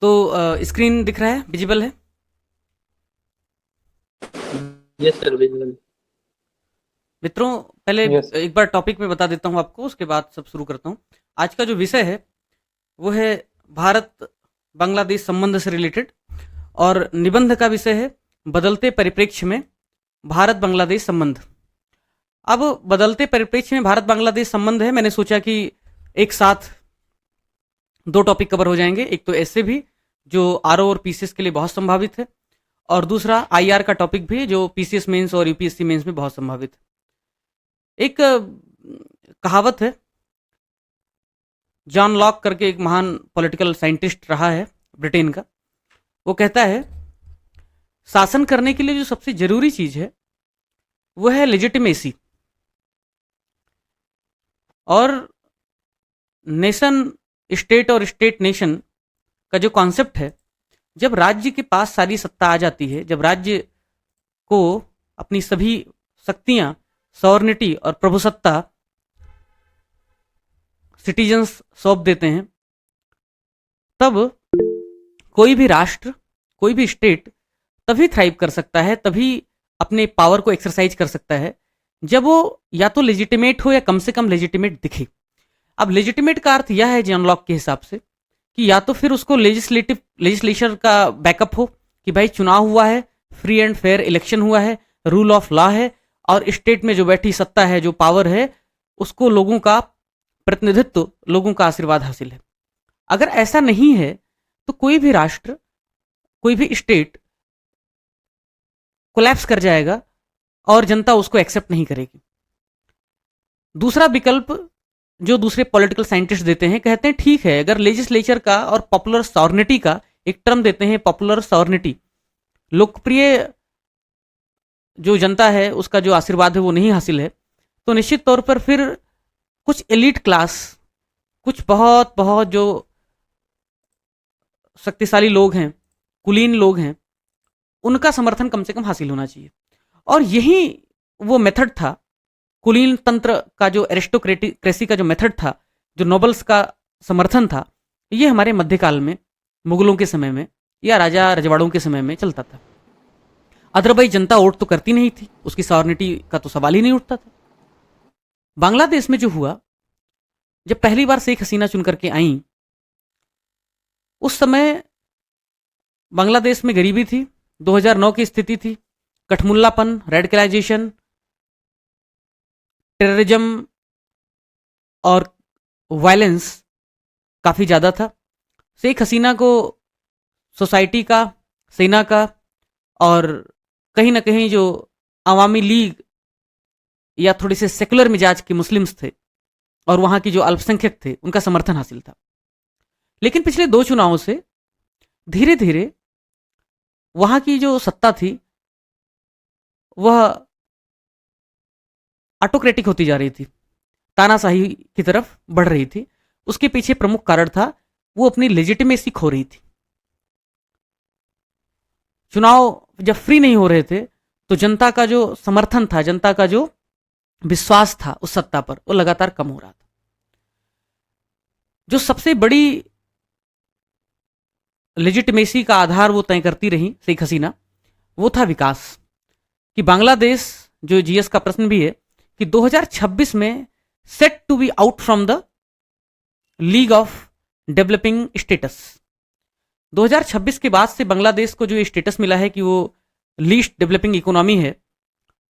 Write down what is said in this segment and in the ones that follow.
तो स्क्रीन दिख रहा है, विजिबल है। Yes sir, visual. मित्रों, पहले यस। एक बार टॉपिक में बता देता हूँ आपको, उसके बाद सब शुरू करता हूँ। आज का जो विषय है वो है भारत बांग्लादेश संबंध से रिलेटेड, और निबंध का विषय है बदलते परिप्रेक्ष्य में भारत बांग्लादेश संबंध। अब बदलते परिप्रेक्ष्य में भारत बांग्लादेश संबंध है, मैंने सोचा कि एक साथ दो टॉपिक कवर हो जाएंगे। एक तो ऐसे भी जो आरओ और पीसीएस के लिए बहुत संभावित है, और दूसरा आईआर का टॉपिक भी जो पीसीएस मेंस और यूपीएससी मेंस में बहुत संभावित है। एक कहावत है, जॉन लॉक करके एक महान पॉलिटिकल साइंटिस्ट रहा है ब्रिटेन का। वो कहता है, शासन करने के लिए जो सबसे जरूरी चीज है वो है लेजिटिमेसी। और नेशन स्टेट और स्टेट नेशन का जो कॉन्सेप्ट है, जब राज्य के पास सारी सत्ता आ जाती है, जब राज्य को अपनी सभी शक्तियां, सॉवर्निटी और प्रभुसत्ता सिटीजन्स सौंप देते हैं, तब कोई भी राष्ट्र, कोई भी स्टेट तभी थ्राइव कर सकता है, तभी अपने पावर को एक्सरसाइज कर सकता है, जब वो या तो लेजिटिमेट हो या कम से कम लेजिटिमेट दिखे। अब लेजिटिमेट का अर्थ यह है जॉन लॉक के हिसाब से कि या तो फिर उसको लेजिस्लेचर का बैकअप हो कि भाई चुनाव हुआ है, फ्री एंड फेयर इलेक्शन हुआ है, रूल ऑफ लॉ है, और स्टेट में जो बैठी सत्ता है, जो पावर है, उसको लोगों का प्रतिनिधित्व, लोगों का आशीर्वाद हासिल है। अगर ऐसा नहीं है तो कोई भी राष्ट्र, कोई भी स्टेट कोलैप्स कर जाएगा और जनता उसको एक्सेप्ट नहीं करेगी। दूसरा विकल्प जो दूसरे पॉलिटिकल साइंटिस्ट देते हैं, कहते हैं ठीक है, अगर लेजिस्लेचर का और पॉपुलर सॉवर्निटी का, एक टर्म देते हैं पॉपुलर सॉवर्निटी, लोकप्रिय जो जनता है उसका जो आशीर्वाद है वो नहीं हासिल है, तो निश्चित तौर पर फिर कुछ एलिट क्लास, कुछ बहुत बहुत जो शक्तिशाली लोग हैं, कुलीन लोग हैं, उनका समर्थन कम से कम हासिल होना चाहिए। और यही वो मेथड था, कुलीन तंत्र का जो एरिस्टोक्रेसी का जो मेथड था, जो नोबल्स का समर्थन था, ये हमारे मध्यकाल में, मुगलों के समय में या राजा रजवाड़ों के समय में चलता था। अदरवाइज जनता वोट तो करती नहीं थी, उसकी सॉवर्निटी का तो सवाल ही नहीं उठता था। बांग्लादेश में जो हुआ, जब पहली बार शेख हसीना चुन करके आई, उस समय बांग्लादेश में गरीबी थी, 2009 की स्थिति थी, कठमुल्लापन, रेडिकलाइजेशन, टेररिज्म और वायलेंस काफ़ी ज़्यादा था। शेख हसीना को सोसाइटी का, सेना का, और कहीं ना कहीं जो अवामी लीग या थोड़े से सेकुलर मिजाज के मुस्लिम्स थे और वहाँ की जो अल्पसंख्यक थे, उनका समर्थन हासिल था। लेकिन पिछले दो चुनावों से धीरे धीरे वहाँ की जो सत्ता थी वह ऑटोक्रेटिक होती जा रही थी, तानाशाही की तरफ बढ़ रही थी। उसके पीछे प्रमुख कारण था, वो अपनी लेजिटिमेसी खो रही थी। चुनाव जब फ्री नहीं हो रहे थे, तो जनता का जो समर्थन था, जनता का जो विश्वास था उस सत्ता पर, वो लगातार कम हो रहा था। जो सबसे बड़ी लेजिटिमेसी का आधार वो तय करती रही शेख हसीना, वो था विकास। कि बांग्लादेश, जो जीएस का प्रश्न भी है, कि 2026 में set to be out from the league of developing status. 2026 के बाद से बांग्लादेश को जो स्टेटस मिला है कि वो लीस्ट डेवलपिंग इकोनॉमी है,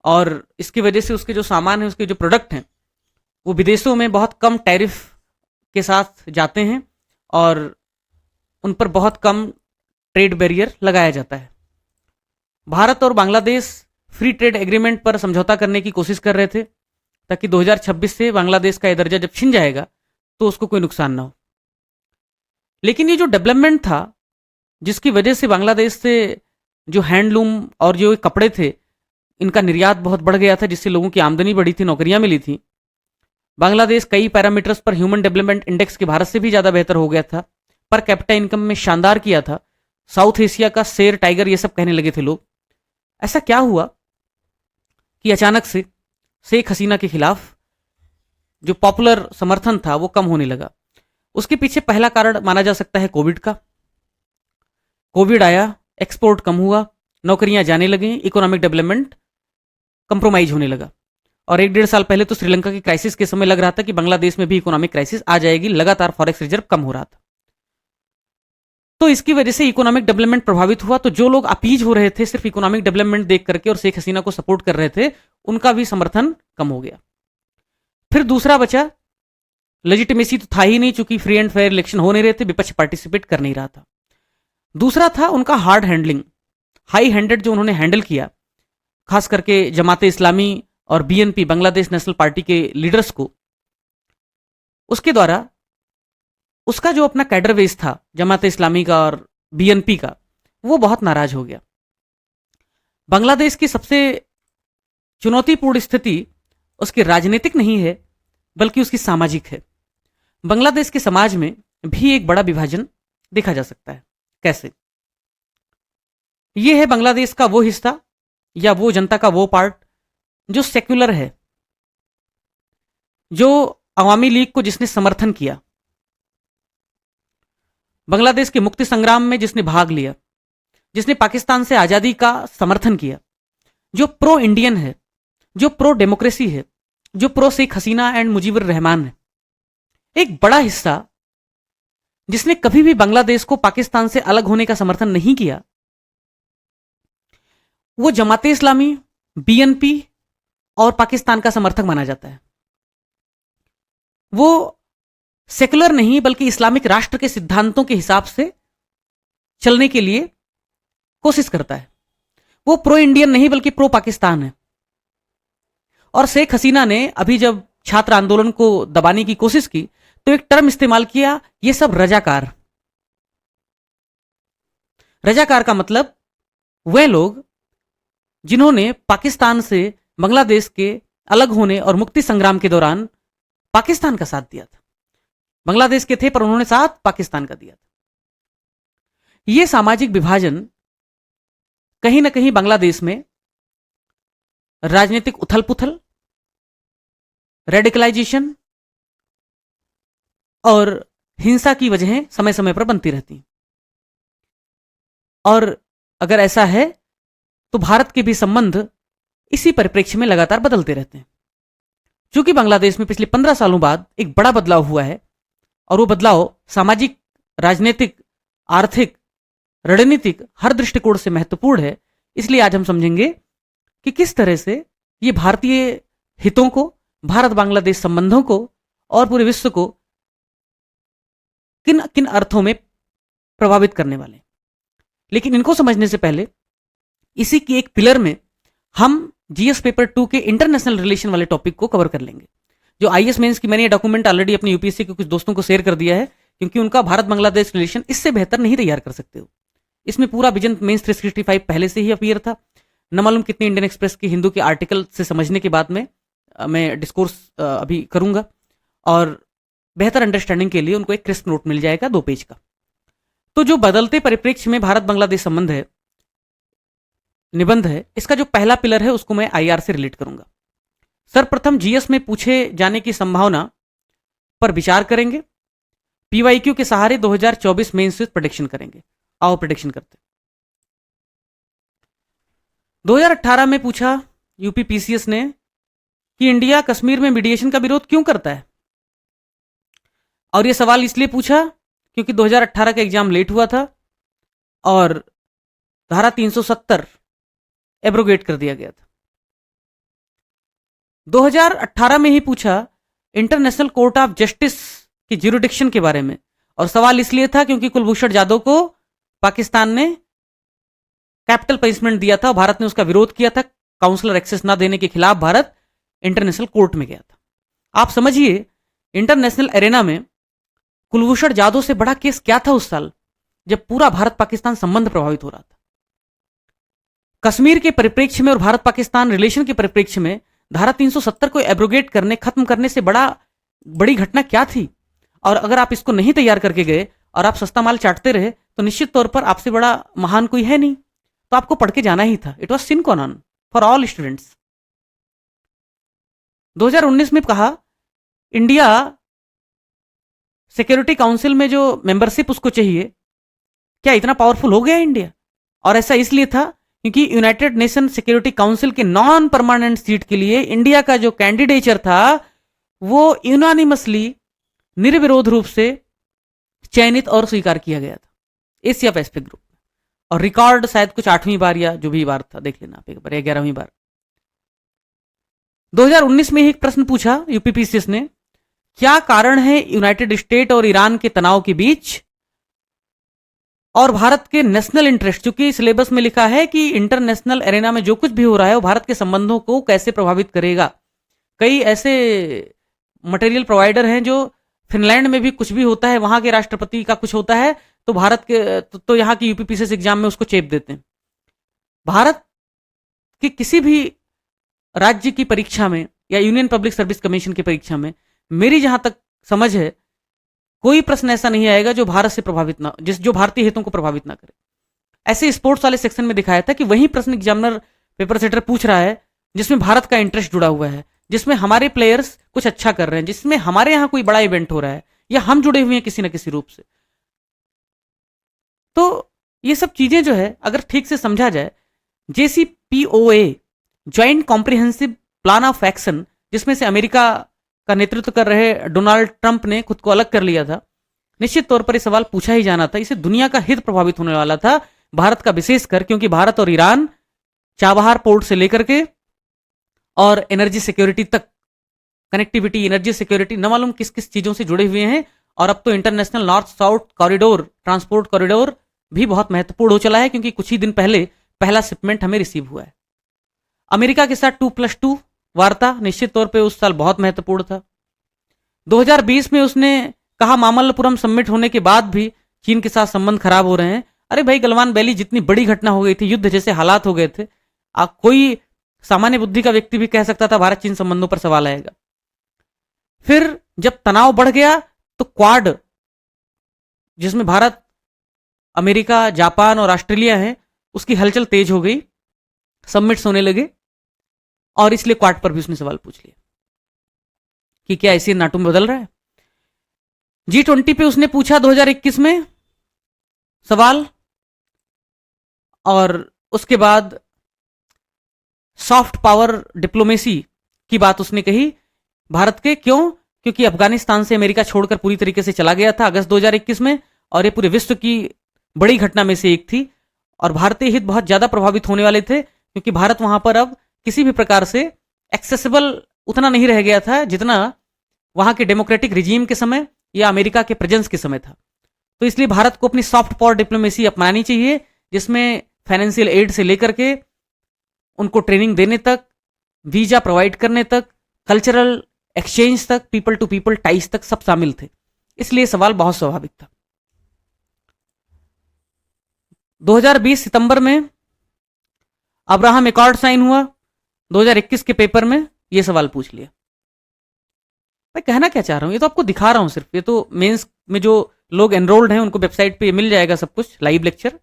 और इसकी वजह से उसके जो सामान है, उसके जो प्रोडक्ट हैं, वो विदेशों में बहुत कम टैरिफ के साथ जाते हैं, और उन पर बहुत कम ट्रेड बैरियर लगाया जाता है। भारत और बांग्लादेश फ्री ट्रेड एग्रीमेंट पर समझौता करने की कोशिश कर रहे थे, ताकि 2026 से बांग्लादेश का यह दर्जा जब छिन जाएगा तो उसको कोई नुकसान ना हो। लेकिन ये जो डेवलपमेंट था, जिसकी वजह से बांग्लादेश से जो हैंडलूम और जो कपड़े थे, इनका निर्यात बहुत बढ़ गया था, जिससे लोगों की आमदनी बढ़ी थी, नौकरियां मिली थी। बांग्लादेश कई पैरामीटर्स पर ह्यूमन डेवलपमेंट इंडेक्स के भारत से भी ज़्यादा बेहतर हो गया था, पर कैपिटा इनकम में शानदार किया था, साउथ एशिया का शेर, टाइगर, ये सब कहने लगे थे लोग। ऐसा क्या हुआ कि अचानक से शेख हसीना के खिलाफ जो पॉपुलर समर्थन था वो कम होने लगा? उसके पीछे पहला कारण माना जा सकता है कोविड का। कोविड आया, एक्सपोर्ट कम हुआ, नौकरियां जाने लगी, इकोनॉमिक डेवलपमेंट कंप्रोमाइज होने लगा। और 1-1.5 साल पहले तो श्रीलंका की क्राइसिस के समय लग रहा था कि बांग्लादेश में भी इकोनॉमिक क्राइसिस आ जाएगी, लगातार फॉरेक्स रिजर्व कम हो रहा था। तो इसकी वजह से इकोनॉमिक डेवलपमेंट प्रभावित हुआ। तो जो लोग अपीज हो रहे थे सिर्फ इकोनॉमिक डेवलपमेंट देख करके और शेख हसीना को सपोर्ट कर रहे थे, उनका भी समर्थन कम हो गया। फिर दूसरा बचा, लेजिटिमेसी तो था ही नहीं, चूंकि फ्री एंड फेयर इलेक्शन हो नहीं रहे थे, विपक्ष पार्टिसिपेट कर नहीं रहा था। दूसरा था उनका हार्ड हैंडलिंग, हाई हैंडेड जो उन्होंने हैंडल किया, खास करके जमाते इस्लामी और बीएनपी बांग्लादेश नेशनल पार्टी के लीडर्स को। उसके द्वारा उसका जो अपना कैडर बेस था जमाते इस्लामी का और बीएनपी का, वो बहुत नाराज हो गया। बांग्लादेश की सबसे चुनौतीपूर्ण स्थिति उसकी राजनीतिक नहीं है बल्कि उसकी सामाजिक है। बांग्लादेश के समाज में भी एक बड़ा विभाजन देखा जा सकता है। कैसे? यह है बांग्लादेश का वो हिस्सा या वो जनता का वो पार्ट जो सेक्युलर है, जो अवामी लीग को जिसने समर्थन किया, बांग्लादेश के मुक्ति संग्राम में जिसने भाग लिया, जिसने पाकिस्तान से आजादी का समर्थन किया, जो प्रो इंडियन है, जो प्रो डेमोक्रेसी है, जो प्रो शेख हसीना एंड मुजीबुर रहमान है। एक बड़ा हिस्सा जिसने कभी भी बांग्लादेश को पाकिस्तान से अलग होने का समर्थन नहीं किया, वो जमाते इस्लामी, बीएनपी और पाकिस्तान का समर्थक माना जाता है। वो सेकुलर नहीं बल्कि इस्लामिक राष्ट्र के सिद्धांतों के हिसाब से चलने के लिए कोशिश करता है। वो प्रो इंडियन नहीं बल्कि प्रो पाकिस्तान है। और शेख हसीना ने अभी जब छात्र आंदोलन को दबाने की कोशिश की तो एक टर्म इस्तेमाल किया, ये सब रजाकार। रजाकार का मतलब वह लोग जिन्होंने पाकिस्तान से बांग्लादेश के अलग होने और मुक्ति संग्राम के दौरान पाकिस्तान का साथ दिया था। बांग्लादेश के थे पर उन्होंने साथ पाकिस्तान का दिया था। यह सामाजिक विभाजन कहीं ना कहीं बांग्लादेश में राजनीतिक उथल पुथल, रेडिकलाइजेशन और हिंसा की वजहें समय समय पर बनती रहती। और अगर ऐसा है तो भारत के भी संबंध इसी परिप्रेक्ष्य में लगातार बदलते रहते हैं। चूंकि बांग्लादेश में पिछले 15 सालों बाद एक बड़ा बदलाव हुआ है और वो बदलाव सामाजिक, राजनीतिक, आर्थिक, रणनीतिक हर दृष्टिकोण से महत्वपूर्ण है। इसलिए आज हम समझेंगे कि किस तरह से ये भारतीय हितों को, भारत बांग्लादेश संबंधों को और पूरे विश्व को किन किन अर्थों में प्रभावित करने वाले। लेकिन इनको समझने से पहले इसी की एक पिलर में हम जीएस पेपर 2 के इंटरनेशनल रिलेशन वाले टॉपिक को कवर कर लेंगे। जो आईएएस मेंस की मैंने ये डॉक्यूमेंट ऑलरेडी अपने यूपीएससी के कुछ दोस्तों को शेयर कर दिया है, क्योंकि उनका भारत बांग्लादेश रिलेशन इससे बेहतर नहीं तैयार कर सकते हो। इसमें पूरा विजन मेंस 365 पहले से ही अपीयर था। न मालूम कितने इंडियन एक्सप्रेस के हिंदू के आर्टिकल से समझने के बाद में मैं डिस्कोर्स अभी करूंगा और बेहतर अंडरस्टैंडिंग के लिए उनको एक क्रिस्प नोट मिल जाएगा 2 पेज का। तो जो बदलते परिप्रेक्ष्य में भारत बांग्लादेश संबंध है, निबंध है, इसका जो पहला पिलर है उसको मैं आईआर से रिलेट करूंगा। सर्वप्रथम जीएस में पूछे जाने की संभावना पर विचार करेंगे। पीवाईक्यू के सहारे 2024 मेंस प्रेडिक्शन करेंगे। आओ प्रेडिक्शन करते। 2018 में पूछा यूपी पीसीएस ने कि इंडिया कश्मीर में मीडिएशन का विरोध क्यों करता है। और यह सवाल इसलिए पूछा क्योंकि 2018 का एग्जाम लेट हुआ था और धारा 370 एब्रोगेट कर दिया गया था। 2018 में ही पूछा इंटरनेशनल कोर्ट ऑफ जस्टिस की ज्यूरिडिक्शन के बारे में, और सवाल इसलिए था क्योंकि कुलभूषण जाधव को पाकिस्तान ने कैपिटल पनिशमेंट दिया था, भारत ने उसका विरोध किया था। काउंसलर एक्सेस ना देने के खिलाफ भारत इंटरनेशनल कोर्ट में गया था। आप समझिए इंटरनेशनल एरेना में कुलभूषण जाधव से बड़ा केस क्या था उस साल, जब पूरा भारत पाकिस्तान संबंध प्रभावित हो रहा था। कश्मीर के परिप्रेक्ष्य में और भारत पाकिस्तान रिलेशन के परिप्रेक्ष्य में धारा 370 को एब्रोगेट करने, खत्म करने से बड़ी घटना क्या थी। और अगर आप इसको नहीं तैयार करके गए और आप सस्ता माल चाटते रहे तो निश्चित तौर पर आपसे बड़ा महान कोई है नहीं, तो आपको पढ़ के जाना ही था। It was sine qua non for all students. 2019 में कहा इंडिया सिक्योरिटी काउंसिल में जो मेंबरशिप उसको चाहिए क्या इतना पावरफुल हो गया इंडिया? और ऐसा इसलिए था क्योंकि यूनाइटेड नेशन सिक्योरिटी काउंसिल के नॉन परमानेंट सीट के लिए इंडिया का जो कैंडिडेचर था वो यूनानिमसली निर्विरोध रूप से चयनित और स्वीकार किया गया था एशिया पैसिफिक ग्रुप में। और रिकॉर्ड शायद कुछ 8वीं बार या जो भी बार था, देख लेना आप एक बार, 11वीं बार। 2019 में एक प्रश्न पूछा यूपीपीसीएस ने, क्या कारण है यूनाइटेड स्टेट और ईरान के तनाव के बीच और भारत के नेशनल इंटरेस्ट, चूंकि सिलेबस में लिखा है कि इंटरनेशनल एरेना में जो कुछ भी हो रहा है वो भारत के संबंधों को कैसे प्रभावित करेगा। कई ऐसे मटेरियल प्रोवाइडर हैं जो फिनलैंड में भी कुछ भी होता है, वहां के राष्ट्रपति का कुछ होता है तो भारत के तो यहाँ की यूपीपीसीएस एग्जाम में उसको चेप देते हैं। भारत के किसी भी राज्य की परीक्षा में या यूनियन पब्लिक सर्विस कमीशन की परीक्षा में मेरी जहां तक समझ है कोई प्रश्न ऐसा नहीं आएगा जो भारत से प्रभावित ना, जो भारतीय हितों को प्रभावित ना करे। ऐसे स्पोर्ट्स वाले सेक्शन में दिखाया था कि वही प्रश्न एग्जामिनर पेपर सेटर पूछ रहा है जिसमें भारत का इंटरेस्ट जुड़ा हुआ है, जिसमें हमारे प्लेयर्स कुछ अच्छा कर रहे हैं, जिसमें हमारे यहां कोई बड़ा इवेंट हो रहा है या हम जुड़े हुए हैं किसी ना किसी रूप से। तो ये सब चीजें जो है अगर ठीक से समझा जाए, JCPOA joint comprehensive plan of action, जिसमें से अमेरिका का नेतृत्व कर रहे डोनाल्ड ट्रंप ने खुद को अलग कर लिया था, निश्चित तौर पर यह सवाल पूछा ही जाना था। इससे दुनिया का हित प्रभावित होने वाला था, भारत का विशेषकर, क्योंकि भारत और ईरान चाबहार पोर्ट से लेकर के और एनर्जी सिक्योरिटी तक, कनेक्टिविटी, एनर्जी सिक्योरिटी, न मालूम किस किस चीजों से जुड़े हुए हैं। और अब तो international north south corridor, transport corridor भी बहुत महत्वपूर्ण हो चला है, क्योंकि कुछ ही दिन पहले पहला शिपमेंट हमें रिसीव हुआ है। अमेरिका के साथ 2+2 वार्ता निश्चित तौर पे उस साल बहुत महत्वपूर्ण था। 2020 में उसने कहा मामल्लपुरम समिट होने के बाद भी चीन के साथ संबंध खराब हो रहे हैं। अरे भाई, गलवान वैली जितनी बड़ी घटना हो गई थी, युद्ध जैसे हालात हो गए थे, कोई सामान्य बुद्धि का व्यक्ति भी कह सकता था भारत चीन संबंधों पर सवाल आएगा। फिर जब तनाव बढ़ गया तो क्वाड, जिसमें भारत, अमेरिका, जापान और ऑस्ट्रेलिया है, उसकी हलचल तेज हो गई, समिट्स होने लगे और इसलिए क्वाड पर भी उसने सवाल पूछ लिया कि क्या एशियन नाटो में बदल रहा है। G20 पे उसने पूछा 2021 में सवाल, और उसके बाद सॉफ्ट पावर डिप्लोमेसी की बात उसने कही भारत के। क्यों? क्योंकि अफगानिस्तान से अमेरिका छोड़कर पूरी तरीके से चला गया था अगस्त 2021 में, और ये पूरे विश्व की बड़ी घटना में से एक थी और भारतीय हित बहुत ज्यादा प्रभावित होने वाले थे, क्योंकि भारत वहां पर अब किसी भी प्रकार से एक्सेसिबल उतना नहीं रह गया था जितना वहां के डेमोक्रेटिक रिजीम के समय या अमेरिका के प्रेजेंस के समय था। तो इसलिए भारत को अपनी सॉफ्ट पावर डिप्लोमेसी अपनानी चाहिए, जिसमें फाइनेंशियल एड से लेकर के उनको ट्रेनिंग देने तक, वीजा प्रोवाइड करने तक, कल्चरल एक्सचेंज तक, पीपल टू पीपल टाइज तक सब शामिल थे। इसलिए सवाल बहुत स्वाभाविक था। 2020 सितंबर में अब्राहम एकॉर्ड साइन हुआ, 2021 के पेपर में यह सवाल पूछ लिया। मैं कहना क्या चाह रहा हूं, ये तो आपको दिखा रहा हूं सिर्फ, ये तो मेंस में जो लोग एनरोल्ड हैं उनको वेबसाइट पे मिल जाएगा सब कुछ, लाइव लेक्चर।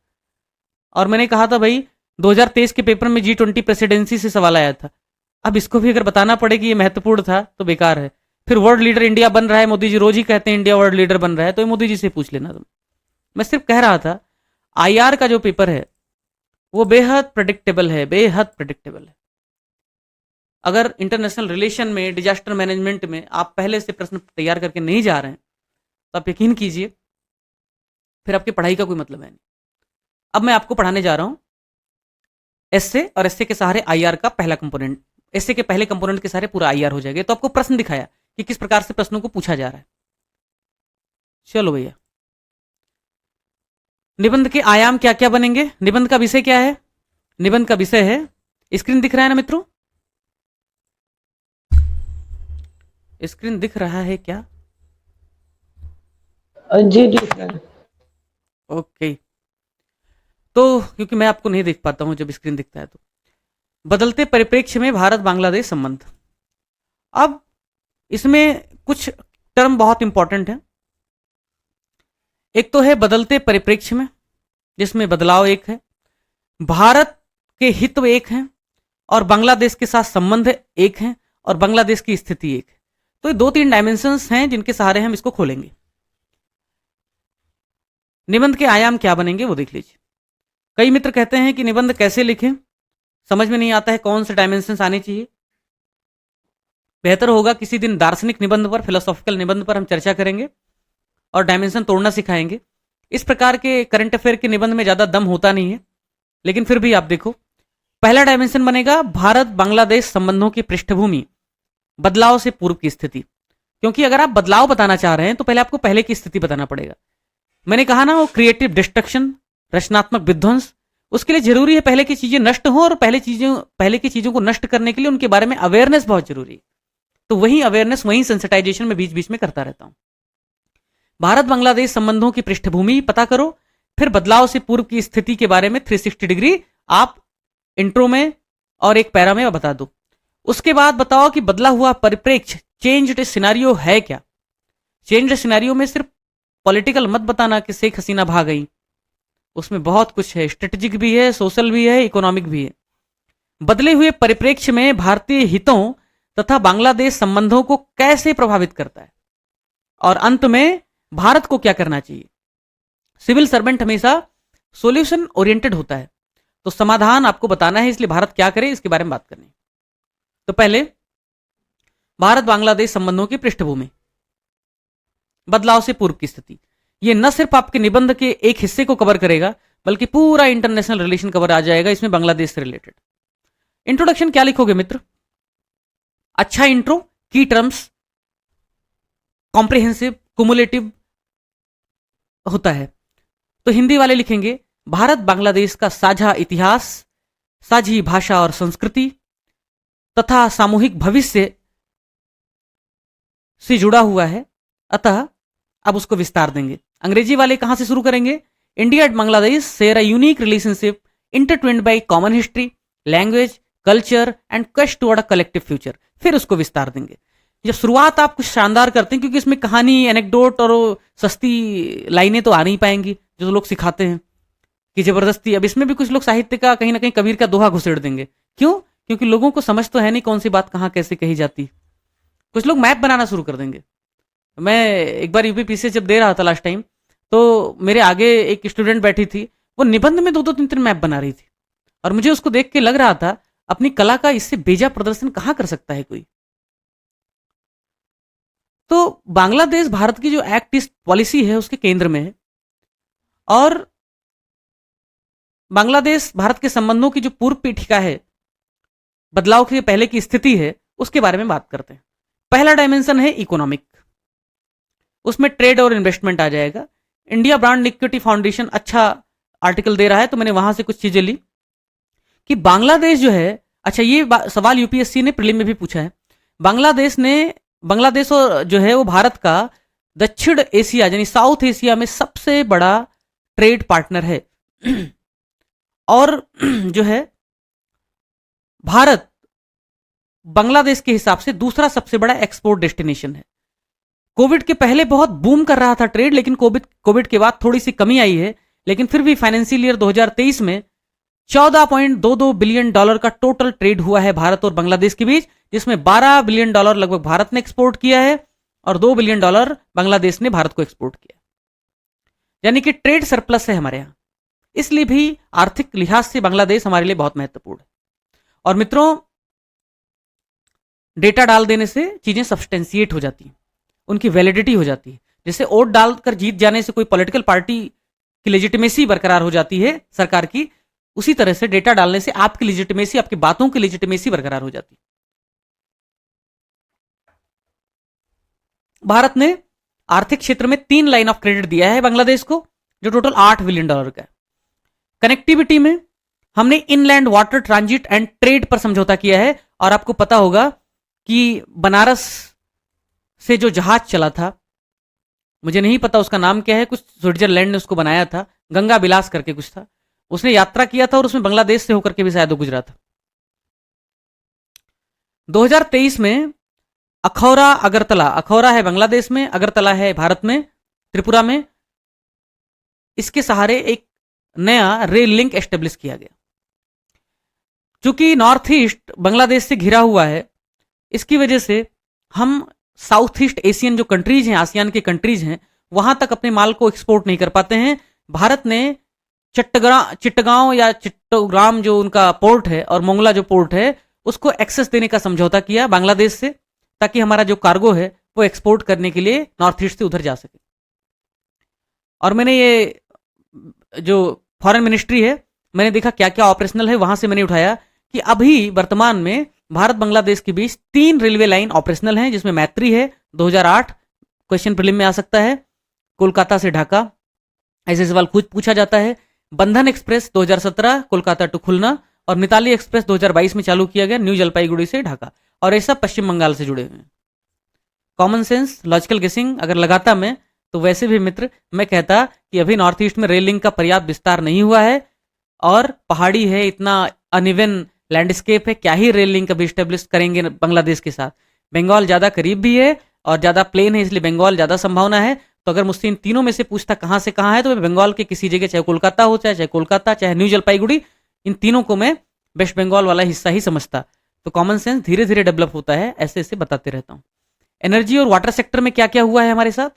और मैंने कहा था भाई 2023 के पेपर में G20 प्रेसिडेंसी से सवाल आया था। अब इसको भी अगर बताना पड़े कि ये महत्वपूर्ण था तो बेकार है। फिर वर्ल्ड लीडर इंडिया बन रहा है, मोदी जी रोज ही कहते हैं इंडिया वर्ल्ड लीडर बन रहा है, तो ये मोदी जी से पूछ लेना तुम। मैं सिर्फ कह रहा था IR का जो पेपर है वो बेहद प्रेडिक्टेबल है, बेहद प्रेडिक्टेबल है। अगर इंटरनेशनल रिलेशन में, डिजास्टर मैनेजमेंट में आप पहले से प्रश्न तैयार करके नहीं जा रहे हैं तो आप यकीन कीजिए फिर आपकी पढ़ाई का कोई मतलब है नहीं। अब मैं आपको पढ़ाने जा रहा हूं एससे, और एससे के सहारे IR का पहला कंपोनेंट, एससे के पहले कंपोनेंट के सहारे पूरा IR हो जाएगा। तो आपको प्रश्न दिखाया कि किस प्रकार से प्रश्नों को पूछा जा रहा है। चलो भैया, निबंध के आयाम क्या क्या बनेंगे, निबंध का विषय क्या है? निबंध का विषय है, स्क्रीन दिख रहा है ना मित्रों? स्क्रीन दिख रहा है क्या? जी दिख रहा है। ओके, तो क्योंकि मैं आपको नहीं देख पाता हूं जब स्क्रीन दिखता है तो। बदलते परिप्रेक्ष्य में भारत बांग्लादेश संबंध। अब इसमें कुछ टर्म बहुत इंपॉर्टेंट है। एक तो है बदलते परिप्रेक्ष्य में, जिसमें बदलाव एक है, भारत के हित एक हैं और बांग्लादेश के साथ संबंध एक हैं और बांग्लादेश की स्थिति एक है। तो ये 2-3 डायमेंशंस हैं जिनके सहारे हम इसको खोलेंगे। निबंध के आयाम क्या बनेंगे वो देख लीजिए। कई मित्र कहते हैं कि निबंध कैसे लिखें, समझ में नहीं आता है कौन से डायमेंशंस आने चाहिए। बेहतर होगा किसी दिन दार्शनिक निबंध पर, फिलोसॉफिकल निबंध पर हम चर्चा करेंगे और डायमेंशन तोड़ना सिखाएंगे। इस प्रकार के करंट अफेयर के निबंध में ज्यादा दम होता नहीं है, लेकिन फिर भी आप देखो, पहला डायमेंशन बनेगा भारत बांग्लादेश संबंधों की पृष्ठभूमि, बदलाव से पूर्व की स्थिति। क्योंकि अगर आप बदलाव बताना चाह रहे हैं तो पहले आपको पहले की स्थिति बताना पड़ेगा। मैंने कहा ना, वो क्रिएटिव डिस्ट्रक्शन, रचनात्मक विध्वंस, उसके लिए जरूरी है पहले की चीजें नष्ट हो, और पहले की चीजों को नष्ट करने के लिए उनके बारे में अवेयरनेस बहुत जरूरी है। तो वही अवेयरनेस, वही सेंसिटाइजेशन में बीच बीच में करता रहता हूं। भारत बांग्लादेश संबंधों की पृष्ठभूमि पता करो, फिर बदलाव से पूर्व की स्थिति के बारे में 360 डिग्री आप इंट्रो में और एक पैरा में बता दो। उसके बाद बताओ कि बदला हुआ परिप्रेक्ष्य, चेंज्ड सिनेरियो है क्या। चेंज्ड सिनेरियो में सिर्फ पॉलिटिकल मत बताना कि शेख हसीना भाग गई, उसमें बहुत कुछ है, स्ट्रेटेजिक भी है, सोशल भी है, इकोनॉमिक भी है। बदले हुए परिप्रेक्ष्य में भारतीय हितों तथा बांग्लादेश संबंधों को कैसे प्रभावित करता है, और अंत में भारत को क्या करना चाहिए। सिविल सर्वेंट हमेशा सॉल्यूशन ओरिएंटेड होता है, तो समाधान आपको बताना है, इसलिए भारत क्या करे इसके बारे में बात करनी। तो पहले भारत बांग्लादेश संबंधों की पृष्ठभूमि, बदलाव से पूर्व की स्थिति। यह न सिर्फ आपके निबंध के एक हिस्से को कवर करेगा, बल्कि पूरा इंटरनेशनल रिलेशन कवर आ जाएगा इसमें बांग्लादेश से रिलेटेड। इंट्रोडक्शन क्या लिखोगे मित्र? अच्छा इंट्रो, की टर्म्स, कॉम्प्रिहेंसिव, कुमुलेटिव होता है। तो हिंदी वाले लिखेंगे भारत बांग्लादेश का साझा इतिहास, साझी भाषा और संस्कृति तथा सामूहिक भविष्य से जुड़ा हुआ है, अतः अब उसको विस्तार देंगे। अंग्रेजी वाले कहां से शुरू करेंगे? India and Bangladesh share a unique relationship intertwined by common history, language, culture and quest toward a collective future. फिर उसको विस्तार देंगे। जब शुरुआत आप कुछ शानदार करते हैं, क्योंकि इसमें कहानी, एनेक्डोट और सस्ती लाइनें तो आ नहीं पाएंगी जो लोग सिखाते हैं कि जबरदस्ती। अब इसमें भी कुछ लोग साहित्य का कहीं ना कहीं कबीर का दोहा घुसेड़ देंगे। क्यों? क्योंकि लोगों को समझ तो है नहीं कौन सी बात कहां कैसे कही जाती। कुछ लोग मैप बनाना शुरू कर देंगे। मैं एक बार यूपीपीसी जब दे रहा था लास्ट टाइम, तो मेरे आगे एक स्टूडेंट बैठी थी, वो निबंध में 2-2 3-3 मैप बना रही थी, और मुझे उसको देख के लग रहा था अपनी कला का इससे बेजा प्रदर्शन कहां कर सकता है कोई। तो बांग्लादेश भारत की जो एक्ट ईस्ट पॉलिसी है उसके केंद्र में है, और बांग्लादेश भारत के संबंधों की जो पूर्व पीठिका है, बदलाव के पहले की स्थिति है, उसके बारे में बात करते हैं। पहला डायमेंशन है इकोनॉमिक, उसमें ट्रेड और इन्वेस्टमेंट आ जाएगा। इंडिया ब्रांड इक्विटी फाउंडेशन अच्छा आर्टिकल दे रहा है, तो मैंने वहां से कुछ चीजें ली कि बांग्लादेश जो है, अच्छा ये सवाल यूपीएससी ने प्रीलिम में भी पूछा है। बांग्लादेश जो है वो भारत का दक्षिण एशिया यानी साउथ एशिया में सबसे बड़ा ट्रेड पार्टनर है, और जो है भारत बांग्लादेश के हिसाब से दूसरा सबसे बड़ा एक्सपोर्ट डेस्टिनेशन है। कोविड के पहले बहुत बूम कर रहा था ट्रेड, लेकिन कोविड के बाद थोड़ी सी कमी आई है, लेकिन फिर भी फाइनेंशियल ईयर 2023 में $14.22 बिलियन का टोटल ट्रेड हुआ है भारत और बांग्लादेश के बीच, जिसमें $12 बिलियन लगभग भारत ने एक्सपोर्ट किया है और $2 बिलियन बांग्लादेश ने भारत को एक्सपोर्ट किया। यानी कि ट्रेड सरप्लस है हमारे यहां, इसलिए भी आर्थिक लिहाज से बांग्लादेश हमारे लिए बहुत महत्वपूर्ण है। और मित्रों, डेटा डाल देने से चीजें सब्सटेंशिएट हो जाती हैं, उनकी वैलिडिटी हो जाती है। जैसे वोट डालकर जीत जाने से कोई पॉलिटिकल पार्टी की लेजिटिमेसी बरकरार हो जाती है सरकार की, उसी तरह से डेटा डालने से आपकी लेजिटिमेसी, आपकी बातों की लेजिटिमेसी बरकरार हो जाती है। भारत ने आर्थिक क्षेत्र में 3 लाइन ऑफ क्रेडिट दिया है बांग्लादेश को, जो टोटल $8 बिलियन का है। कनेक्टिविटी में हमने inland water transit and trade पर समझौता किया है, और आपको पता होगा कि बनारस से जो जहाज चला था, मुझे नहीं पता उसका नाम क्या है, कुछ स्विट्जरलैंड ने उसको बनाया था, गंगा विलास करके कुछ था, उसने यात्रा किया था और उसमें बांग्लादेश से होकर के भी शायद वो गुजरा था। 2023 में अखौरा अगरतला, अखौरा है बांग्लादेश में, अगरतला है भारत में, त्रिपुरा में, इसके सहारे एक नया रेल लिंक एस्टेब्लिश किया गया। चूंकि नॉर्थ ईस्ट बांग्लादेश से घिरा हुआ है, इसकी वजह से हम साउथ ईस्ट एशियन जो कंट्रीज हैं, आसियान के कंट्रीज हैं, वहां तक अपने माल को एक्सपोर्ट नहीं कर पाते हैं, भारत ने चिट्टगांव या चिट्टग्राम जो उनका पोर्ट है और मोंगला जो पोर्ट है उसको एक्सेस देने का समझौता किया बांग्लादेश से, ताकि हमारा जो कार्गो है वो एक्सपोर्ट करने के लिए नॉर्थ ईस्ट से उधर जा सके। और मैंने ये जो फॉरेन मिनिस्ट्री है, मैंने देखा क्या क्या ऑपरेशनल है, वहां से मैंने उठाया कि अभी वर्तमान में भारत बांग्लादेश के बीच 3 रेलवे लाइन ऑपरेशनल हैं, जिसमें मैत्री है 2008, क्वेश्चन प्रीलिम में आ सकता है, कोलकाता से ढाका, ऐसे सवाल कुछ पूछा जाता है। बंधन एक्सप्रेस 2017 कोलकाता टू खुलना, और मिताली एक्सप्रेस 2022 में चालू किया गया न्यू जलपाईगुड़ी से ढाका, और ऐसा पश्चिम बंगाल से जुड़े हुए हैं। कॉमन सेंस लॉजिकल गेसिंग अगर लगाता मैं, तो वैसे भी मित्र मैं कहता कि अभी नॉर्थ ईस्ट में रेल लिंक का पर्याप्त विस्तार नहीं हुआ है, और पहाड़ी है, इतना अनइवन लैंडस्केप है, क्या ही रेल लिंक अभी स्टेब्लिश करेंगे बांग्लादेश के साथ। बंगाल ज़्यादा करीब भी है और ज़्यादा प्लेन है, इसलिए बंगाल ज़्यादा संभावना है। तो अगर मुझसे इन तीनों में से पूछता कहाँ से कहाँ है, तो मैं बंगाल के किसी जगह, चाहे कोलकाता हो, चाहे कोलकाता, चाहे न्यू जलपाईगुड़ी, इन तीनों को मैं वेस्ट बंगाल वाला हिस्सा ही समझता। तो कॉमन सेंस धीरे धीरे डेवलप होता है, ऐसे ऐसे बताते रहता हूँ। एनर्जी और वाटर सेक्टर में क्या क्या हुआ है हमारे साथ।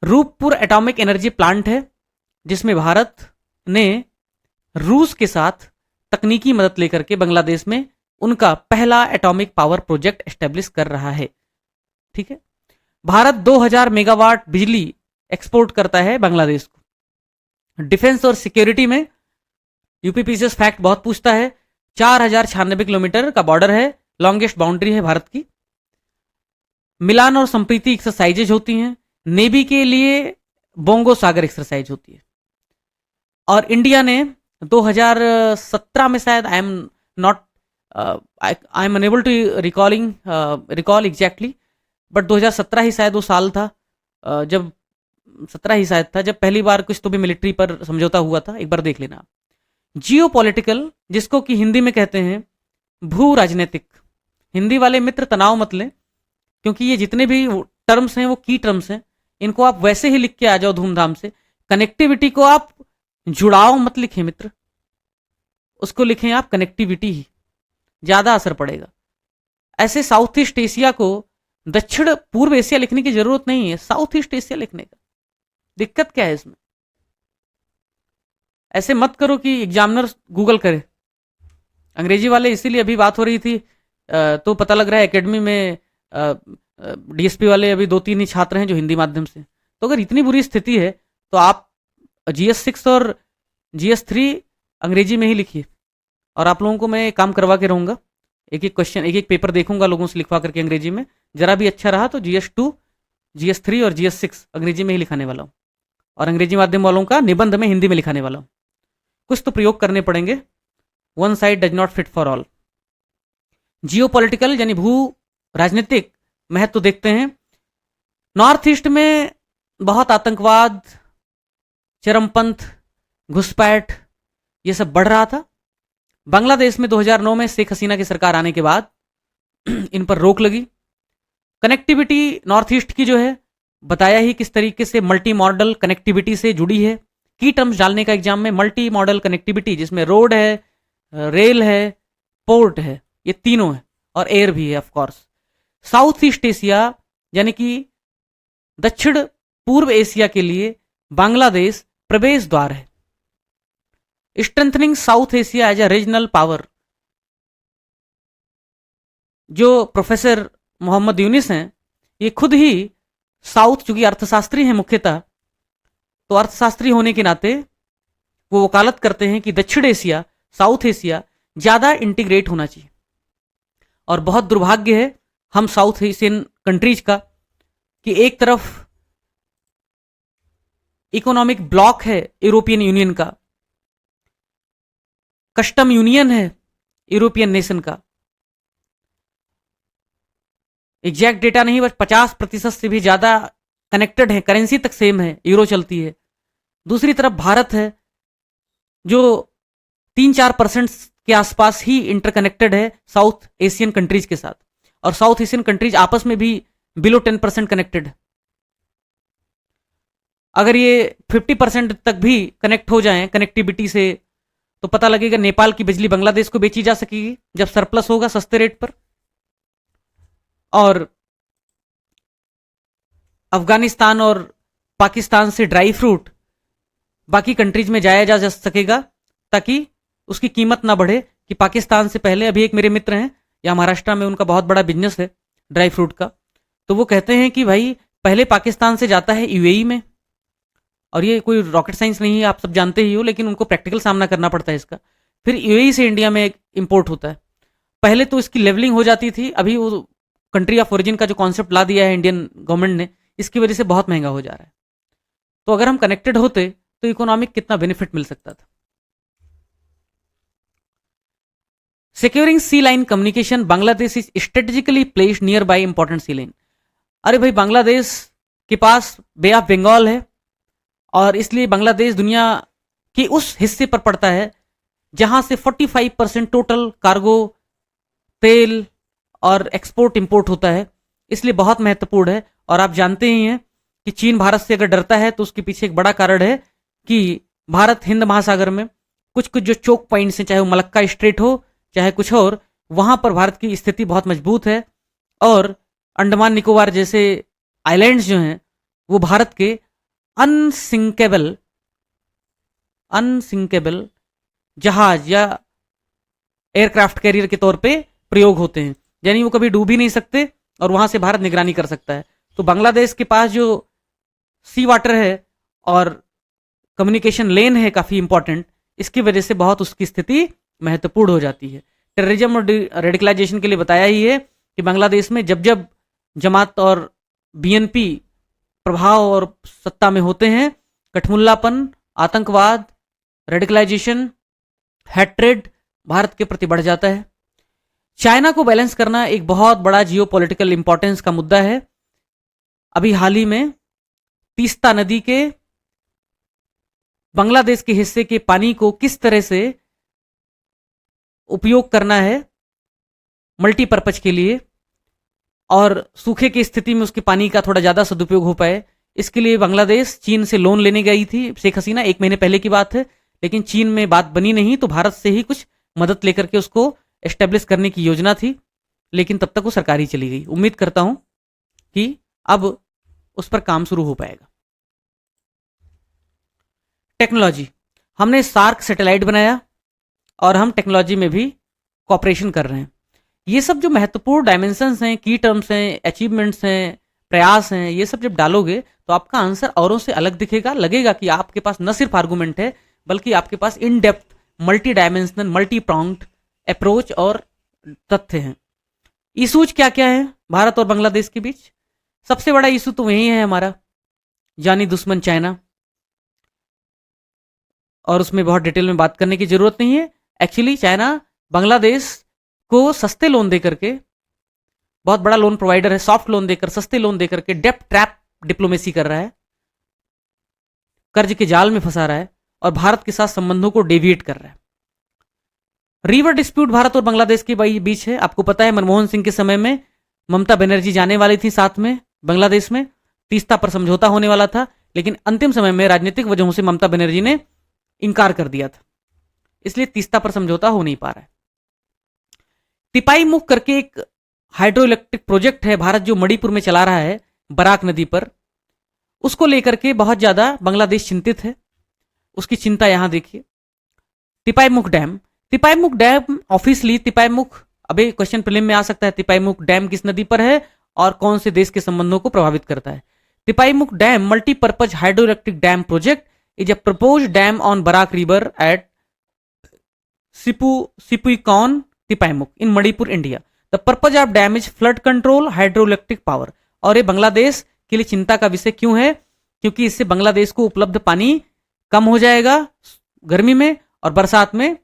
रूपपुर एटॉमिक एनर्जी प्लांट है, जिसमें भारत ने रूस के साथ तकनीकी मदद लेकर के बांग्लादेश में उनका पहला एटॉमिक पावर प्रोजेक्ट एस्टेब्लिश कर रहा है। ठीक है, भारत 2000 मेगावाट बिजली एक्सपोर्ट करता है बांग्लादेश को। डिफेंस और सिक्योरिटी में यूपीपीसीएस फैक्ट बहुत पूछता है। 4096 किलोमीटर का बॉर्डर है, लॉन्गेस्ट बाउंड्री है भारत की। मिलान और संप्रीति एक्सरसाइजेज होती हैं। नेवी के लिए बोंगो सागर एक्सरसाइज होती है। और इंडिया ने 2017 में शायद, I am unable to recall exactly, but 2017 ही शायद वो साल था, जब 17 ही शायद था जब पहली बार कुछ तो भी मिलिट्री पर समझौता हुआ था। एक बार देख लेना। जियो पॉलिटिकल, जिसको कि हिंदी में कहते हैं भू राजनीतिक। हिंदी वाले मित्र तनाव मत लें, क्योंकि ये जितने भी टर्म्स हैं वो की टर्म्स हैं, इनको आप वैसे ही लिख के आ जाओ धूमधाम से। कनेक्टिविटी को आप जुड़ाव मत लिखें मित्र, उसको लिखें आप कनेक्टिविटी ही, ज्यादा असर पड़ेगा। ऐसे साउथ ईस्ट एशिया को दक्षिण पूर्व एशिया लिखने की जरूरत नहीं है, साउथ ईस्ट एशिया लिखने का दिक्कत क्या है इसमें। ऐसे मत करो कि एग्जामिनर गूगल करे। अंग्रेजी वाले, इसीलिए अभी बात हो रही थी, तो पता लग रहा है एकेडमी में डीएसपी वाले अभी 2-3 ही छात्र हैं जो हिंदी माध्यम से। तो अगर इतनी बुरी स्थिति है तो आप GS6 और GS3 अंग्रेजी में ही लिखिए, और आप लोगों को मैं काम करवा के रहूंगा। एक एक क्वेश्चन, एक एक पेपर देखूंगा लोगों से लिखवा करके अंग्रेजी में। जरा भी अच्छा रहा तो GS2, GS3 और GS6 अंग्रेजी में ही लिखाने वाला हूँ, और अंग्रेजी माध्यम वालों का निबंध में हिंदी में लिखाने वाला हूँ। कुछ तो प्रयोग करने पड़ेंगे। One side does not fit for all. Jio political यानी भू राजनीतिक महत्व देखते हैं। नॉर्थ ईस्ट में बहुत आतंकवाद, चरमपंथ, घुसपैठ, ये सब बढ़ रहा था। बांग्लादेश में 2009 में शेख हसीना की सरकार आने के बाद इन पर रोक लगी। कनेक्टिविटी नॉर्थ ईस्ट की जो है, बताया ही किस तरीके से मल्टी मॉडल कनेक्टिविटी से जुड़ी है। की टर्म्स डालने का एग्जाम में, मल्टी मॉडल कनेक्टिविटी जिसमें रोड है, रेल है, पोर्ट है, ये तीनों है, और एयर भी है of course. South east Asia यानी कि दक्षिण पूर्व एशिया के लिए बांग्लादेश प्रवेश द्वार है। Strengthening South Asia as a regional power, जो प्रोफेसर मोहम्मद यूनिस हैं, ये खुद ही साउथ, चूंकि अर्थशास्त्री हैं मुख्यतः, तो अर्थशास्त्री होने के नाते वो वकालत करते हैं कि दक्षिण एशिया, साउथ एशिया ज्यादा इंटीग्रेट होना चाहिए। और बहुत दुर्भाग्य है हम साउथ एशियन कंट्रीज का कि एक तरफ इकोनॉमिक ब्लॉक है यूरोपियन यूनियन का, कस्टम यूनियन है यूरोपियन नेशन का, एग्जैक्ट डेटा नहीं, बस 50% से भी ज्यादा कनेक्टेड है, करेंसी तक सेम है, यूरो चलती है। दूसरी तरफ भारत है जो 3-4% के आसपास ही इंटरकनेक्टेड है साउथ एशियन कंट्रीज के साथ, और साउथ एशियन कंट्रीज आपस में भी बिलो 10% कनेक्टेड है। अगर ये 50% तक भी कनेक्ट हो जाएं कनेक्टिविटी से, तो पता लगेगा नेपाल की बिजली बांग्लादेश को बेची जा सकेगी जब सरप्लस होगा सस्ते रेट पर। और अफगानिस्तान और पाकिस्तान से ड्राई फ्रूट बाकी कंट्रीज में जाया जा सकेगा, ताकि उसकी कीमत ना बढ़े। कि पाकिस्तान से पहले, अभी एक मेरे मित्र हैं यहाँ महाराष्ट्र में, उनका बहुत बड़ा बिजनेस है ड्राई फ्रूट का, तो वो कहते हैं कि भाई पहले पाकिस्तान से जाता है यूएई में, और ये कोई रॉकेट साइंस नहीं है, आप सब जानते ही हो, लेकिन उनको प्रैक्टिकल सामना करना पड़ता है इसका। फिर यूएई से इंडिया में इंपोर्ट होता है। पहले तो इसकी लेवलिंग हो जाती थी, अभी वो कंट्री ऑफ ओरिजिन का जो कॉन्सेप्ट ला दिया है इंडियन गवर्नमेंट ने, इसकी वजह से बहुत महंगा हो जा रहा है। तो अगर हम कनेक्टेड होते तो इकोनॉमिक कितना बेनिफिट मिल सकता था। Securing sea line communication, Bangladesh is strategically placed nearby important sea line. अरे भाई, बांग्लादेश के पास बे ऑफ बंगाल है, और इसलिए बांग्लादेश दुनिया के उस हिस्से पर पड़ता है जहां से 45% टोटल कार्गो, तेल और एक्सपोर्ट इंपोर्ट होता है, इसलिए बहुत महत्वपूर्ण है। और आप जानते ही हैं कि चीन भारत से अगर डरता है तो उसके पीछे एक बड़ा कारण है कि भारत हिंद महासागर में कुछ कुछ जो चोक पॉइंट्स हैं, चाहे वो मलक्का स्ट्रेट हो चाहे कुछ और, वहां पर भारत की स्थिति बहुत मजबूत है। और अंडमान निकोबार जैसे आइलैंड्स जो हैं वो भारत के अनसिंकेबल जहाज या एयरक्राफ्ट कैरियर के तौर पे प्रयोग होते हैं, यानी वो कभी डूब ही नहीं सकते, और वहां से भारत निगरानी कर सकता है। तो बांग्लादेश के पास जो सी वाटर है और कम्युनिकेशन लेन है काफी इंपॉर्टेंट, इसकी वजह से बहुत उसकी स्थिति महत्वपूर्ण हो जाती है। टेररिज्म और रेडिकलाइजेशन के लिए बताया ही है कि बांग्लादेश में जब जब जमात और बीएनपी प्रभाव और सत्ता में होते हैं, कठमुल्लापन, आतंकवाद, रेडिकलाइजेशन, हैट्रेड भारत के प्रति बढ़ जाता है। चाइना को बैलेंस करना एक बहुत बड़ा जियोपॉलिटिकल इंपॉर्टेंस का मुद्दा है। अभी हाल ही में तीस्ता नदी के बांग्लादेश के हिस्से के पानी को किस तरह से उपयोग करना है मल्टीपर्पज के लिए, और सूखे की स्थिति में उसके पानी का थोड़ा ज्यादा सदुपयोग हो पाए, इसके लिए बांग्लादेश चीन से लोन लेने गई थी शेख हसीना, 1 महीने पहले की बात है। लेकिन चीन में बात बनी नहीं, तो भारत से ही कुछ मदद लेकर के उसको एस्टेब्लिश करने की योजना थी, लेकिन तब तक वो सरकारी चली गई। उम्मीद करता हूं कि अब उस पर काम शुरू हो पाएगा। टेक्नोलॉजी, हमने सार्क सैटेलाइट बनाया और हम टेक्नोलॉजी में भी कॉपरेशन कर रहे हैं। ये सब जो महत्वपूर्ण डायमेंशंस हैं, की टर्म्स हैं, अचीवमेंट्स हैं, प्रयास हैं, ये सब जब डालोगे तो आपका आंसर औरों से अलग दिखेगा। लगेगा कि आपके पास न सिर्फ आर्गुमेंट है, बल्कि आपके पास in depth, multi dimensional, multi pronged approach और तथ्य हैं। इशूज क्या क्या है भारत और बांग्लादेश के बीच? सबसे बड़ा इशू तो वही है हमारा जानी दुश्मन चाइना, और उसमें बहुत डिटेल में बात करने की जरूरत नहीं है। एक्चुअली चाइना बांग्लादेश को सस्ते लोन देकर के, बहुत बड़ा लोन प्रोवाइडर है, सॉफ्ट लोन देकर, सस्ते लोन देकर के डेप्ट ट्रैप डिप्लोमेसी कर रहा है, कर्ज के जाल में फंसा रहा है, और भारत के साथ संबंधों को डेविएट कर रहा है। रिवर डिस्प्यूट भारत और बांग्लादेश के बीच है। आपको पता है मनमोहन सिंह के समय में ममता बनर्जी जाने वाली थी साथ में बांग्लादेश में, तीस्ता पर समझौता होने वाला था, लेकिन अंतिम समय में राजनीतिक वजहों से ममता बनर्जी ने इनकार कर दिया था, इसलिए तीस्ता पर समझौता हो नहीं पा रहा है। तिपाई मुख करके एक हाइड्रो इलेक्ट्रिक प्रोजेक्ट है भारत जो मणिपुर में चला रहा है बराक नदी पर, उसको लेकर के बहुत ज्यादा बांग्लादेश चिंतित है। उसकी चिंता यहां देखिए। तिपाईमुख डैम ऑफिशियली तिपाईमुख, अबे क्वेश्चन प्रीलिम में आ सकता है, तिपाईमुख डैम किस नदी पर है और कौन से देश के संबंधों को प्रभावित करता है? Tipaimukh dam multipurpose hydro electric dam project is a proposed dam on Barak River at Sipuikon, Tipaimukh in Manipur, India. The purpose of dam is flood control, hydroelectric power. और ये बांग्लादेश के लिए चिंता का विषय क्यों है? क्योंकि इससे बांग्लादेश को उपलब्ध पानी कम हो जाएगा गर्मी में, और बरसात में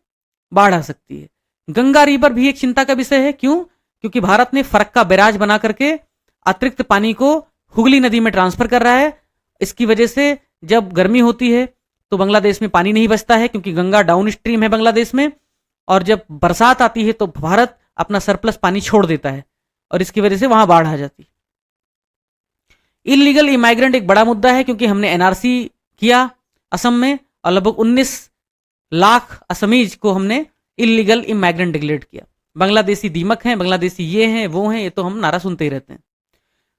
बाढ़ आ सकती है। गंगा रिवर भी एक चिंता का विषय है। क्यों? क्योंकि भारत ने फरक्का बैराज बना करके अतिरिक्त पानी को हुगली नदी में ट्रांसफर कर रहा है। इसकी वजह से जब गर्मी होती है तो बांग्लादेश में पानी नहीं बचता है, क्योंकि गंगा डाउन स्ट्रीम है बांग्लादेश में, और जब बरसात आती है तो भारत अपना सरप्लस पानी छोड़ देता है, और इसकी वजह से वहां बाढ़ आ जाती है। इलीगल इमाइग्रेंट एक बड़ा मुद्दा है, क्योंकि हमने एनआरसी किया असम में, और लगभग 19 लाख असमीज को हमने इलीगल इमाइग्रेंट डिक्लेयर किया। बांग्लादेशी दीमक हैं, बांग्लादेशी ये हैं वो हैं, ये तो हम नारा सुनते ही रहते हैं।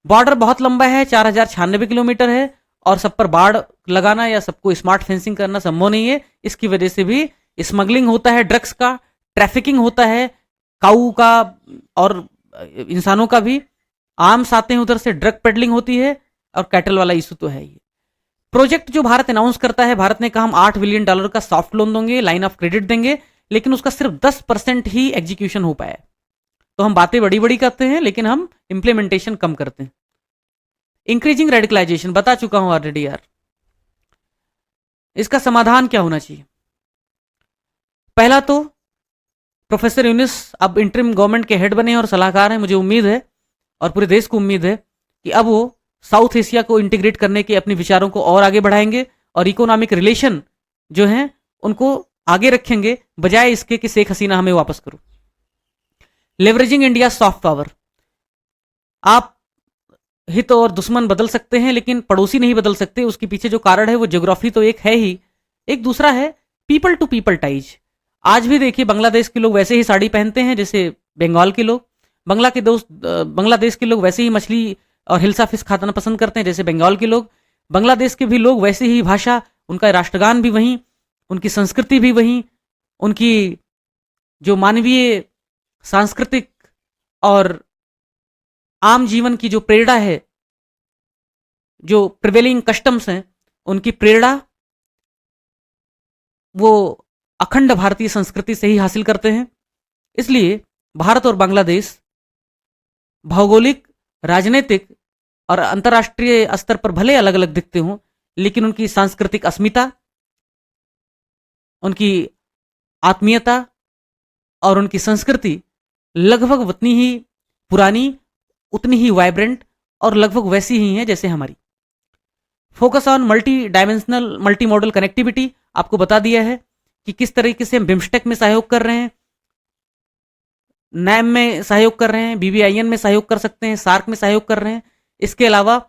बॉर्डर बहुत लंबा है, 4096 किलोमीटर है, और सब पर बाड़ लगाना या सबको स्मार्ट फेंसिंग करना संभव नहीं है। इसकी वजह से भी स्मगलिंग होता है, ड्रग्स का ट्रैफिकिंग होता है, काऊ का और इंसानों का भी आर्म्स आते हैं उधर से, ड्रग पेडलिंग होती है और कैटल वाला इशू तो है ही। प्रोजेक्ट जो भारत अनाउंस करता है, भारत ने कहा हम $8 बिलियन का सॉफ्ट लोन देंगे, लाइन ऑफ क्रेडिट देंगे, लेकिन उसका सिर्फ 10% ही एग्जीक्यूशन हो पाया। तो हम बातें बड़ी बड़ी करते हैं लेकिन हम इंप्लीमेंटेशन कम करते हैं। इंक्रीजिंग रेडिकलाइजेशन बता चुका हूं ऑलरेडी यार। इसका समाधान क्या होना चाहिए? पहला तो प्रोफेसर यूनिस अब इंटरिम गवर्नमेंट के हेड बने और सलाहकार हैं। मुझे उम्मीद है और पूरे देश को उम्मीद है कि अब वो साउथ एशिया को इंटीग्रेट करने के अपने विचारों को और आगे बढ़ाएंगे और इकोनॉमिक रिलेशन जो हैं उनको आगे रखेंगे, बजाय इसके कि शेख हसीना हमें वापस करो। Leveraging India soft power. आप हित और दुश्मन बदल सकते हैं लेकिन पड़ोसी नहीं बदल सकते। उसके पीछे जो कारण है वो ज्योग्राफी तो एक है ही, एक दूसरा है पीपल टू पीपल टाइज। आज भी देखिए बांग्लादेश के लोग वैसे ही साड़ी पहनते हैं जैसे बंगाल के लोग, बांग्लादेश के लोग वैसे ही मछली और हिल्सा फिश खाना पसंद करते हैं जैसे बंगाल के लोग, बांग्लादेश के भी लोग वैसे ही भाषा, उनका राष्ट्रगान भी वहीं, उनकी संस्कृति भी वहीं, उनकी जो मानवीय सांस्कृतिक और आम जीवन की जो प्रेरणा है, जो प्रिवेलिंग कस्टम्स हैं, उनकी प्रेरणा वो अखंड भारतीय संस्कृति से ही हासिल करते हैं। इसलिए भारत और बांग्लादेश भौगोलिक, राजनीतिक और अंतर्राष्ट्रीय स्तर पर भले अलग अलग दिखते हों, लेकिन उनकी सांस्कृतिक अस्मिता, उनकी आत्मीयता और उनकी संस्कृति लगभग उतनी ही पुरानी, उतनी ही वाइब्रेंट और लगभग वैसी ही है जैसे हमारी। Focus on multi dimensional multi modal connectivity, आपको बता दिया है कि किस तरीके से हम बिम्स्टेक में सहयोग कर रहे हैं, नैम में सहयोग कर रहे हैं, BBIN में सहयोग कर सकते हैं, सार्क में सहयोग कर रहे हैं। इसके अलावा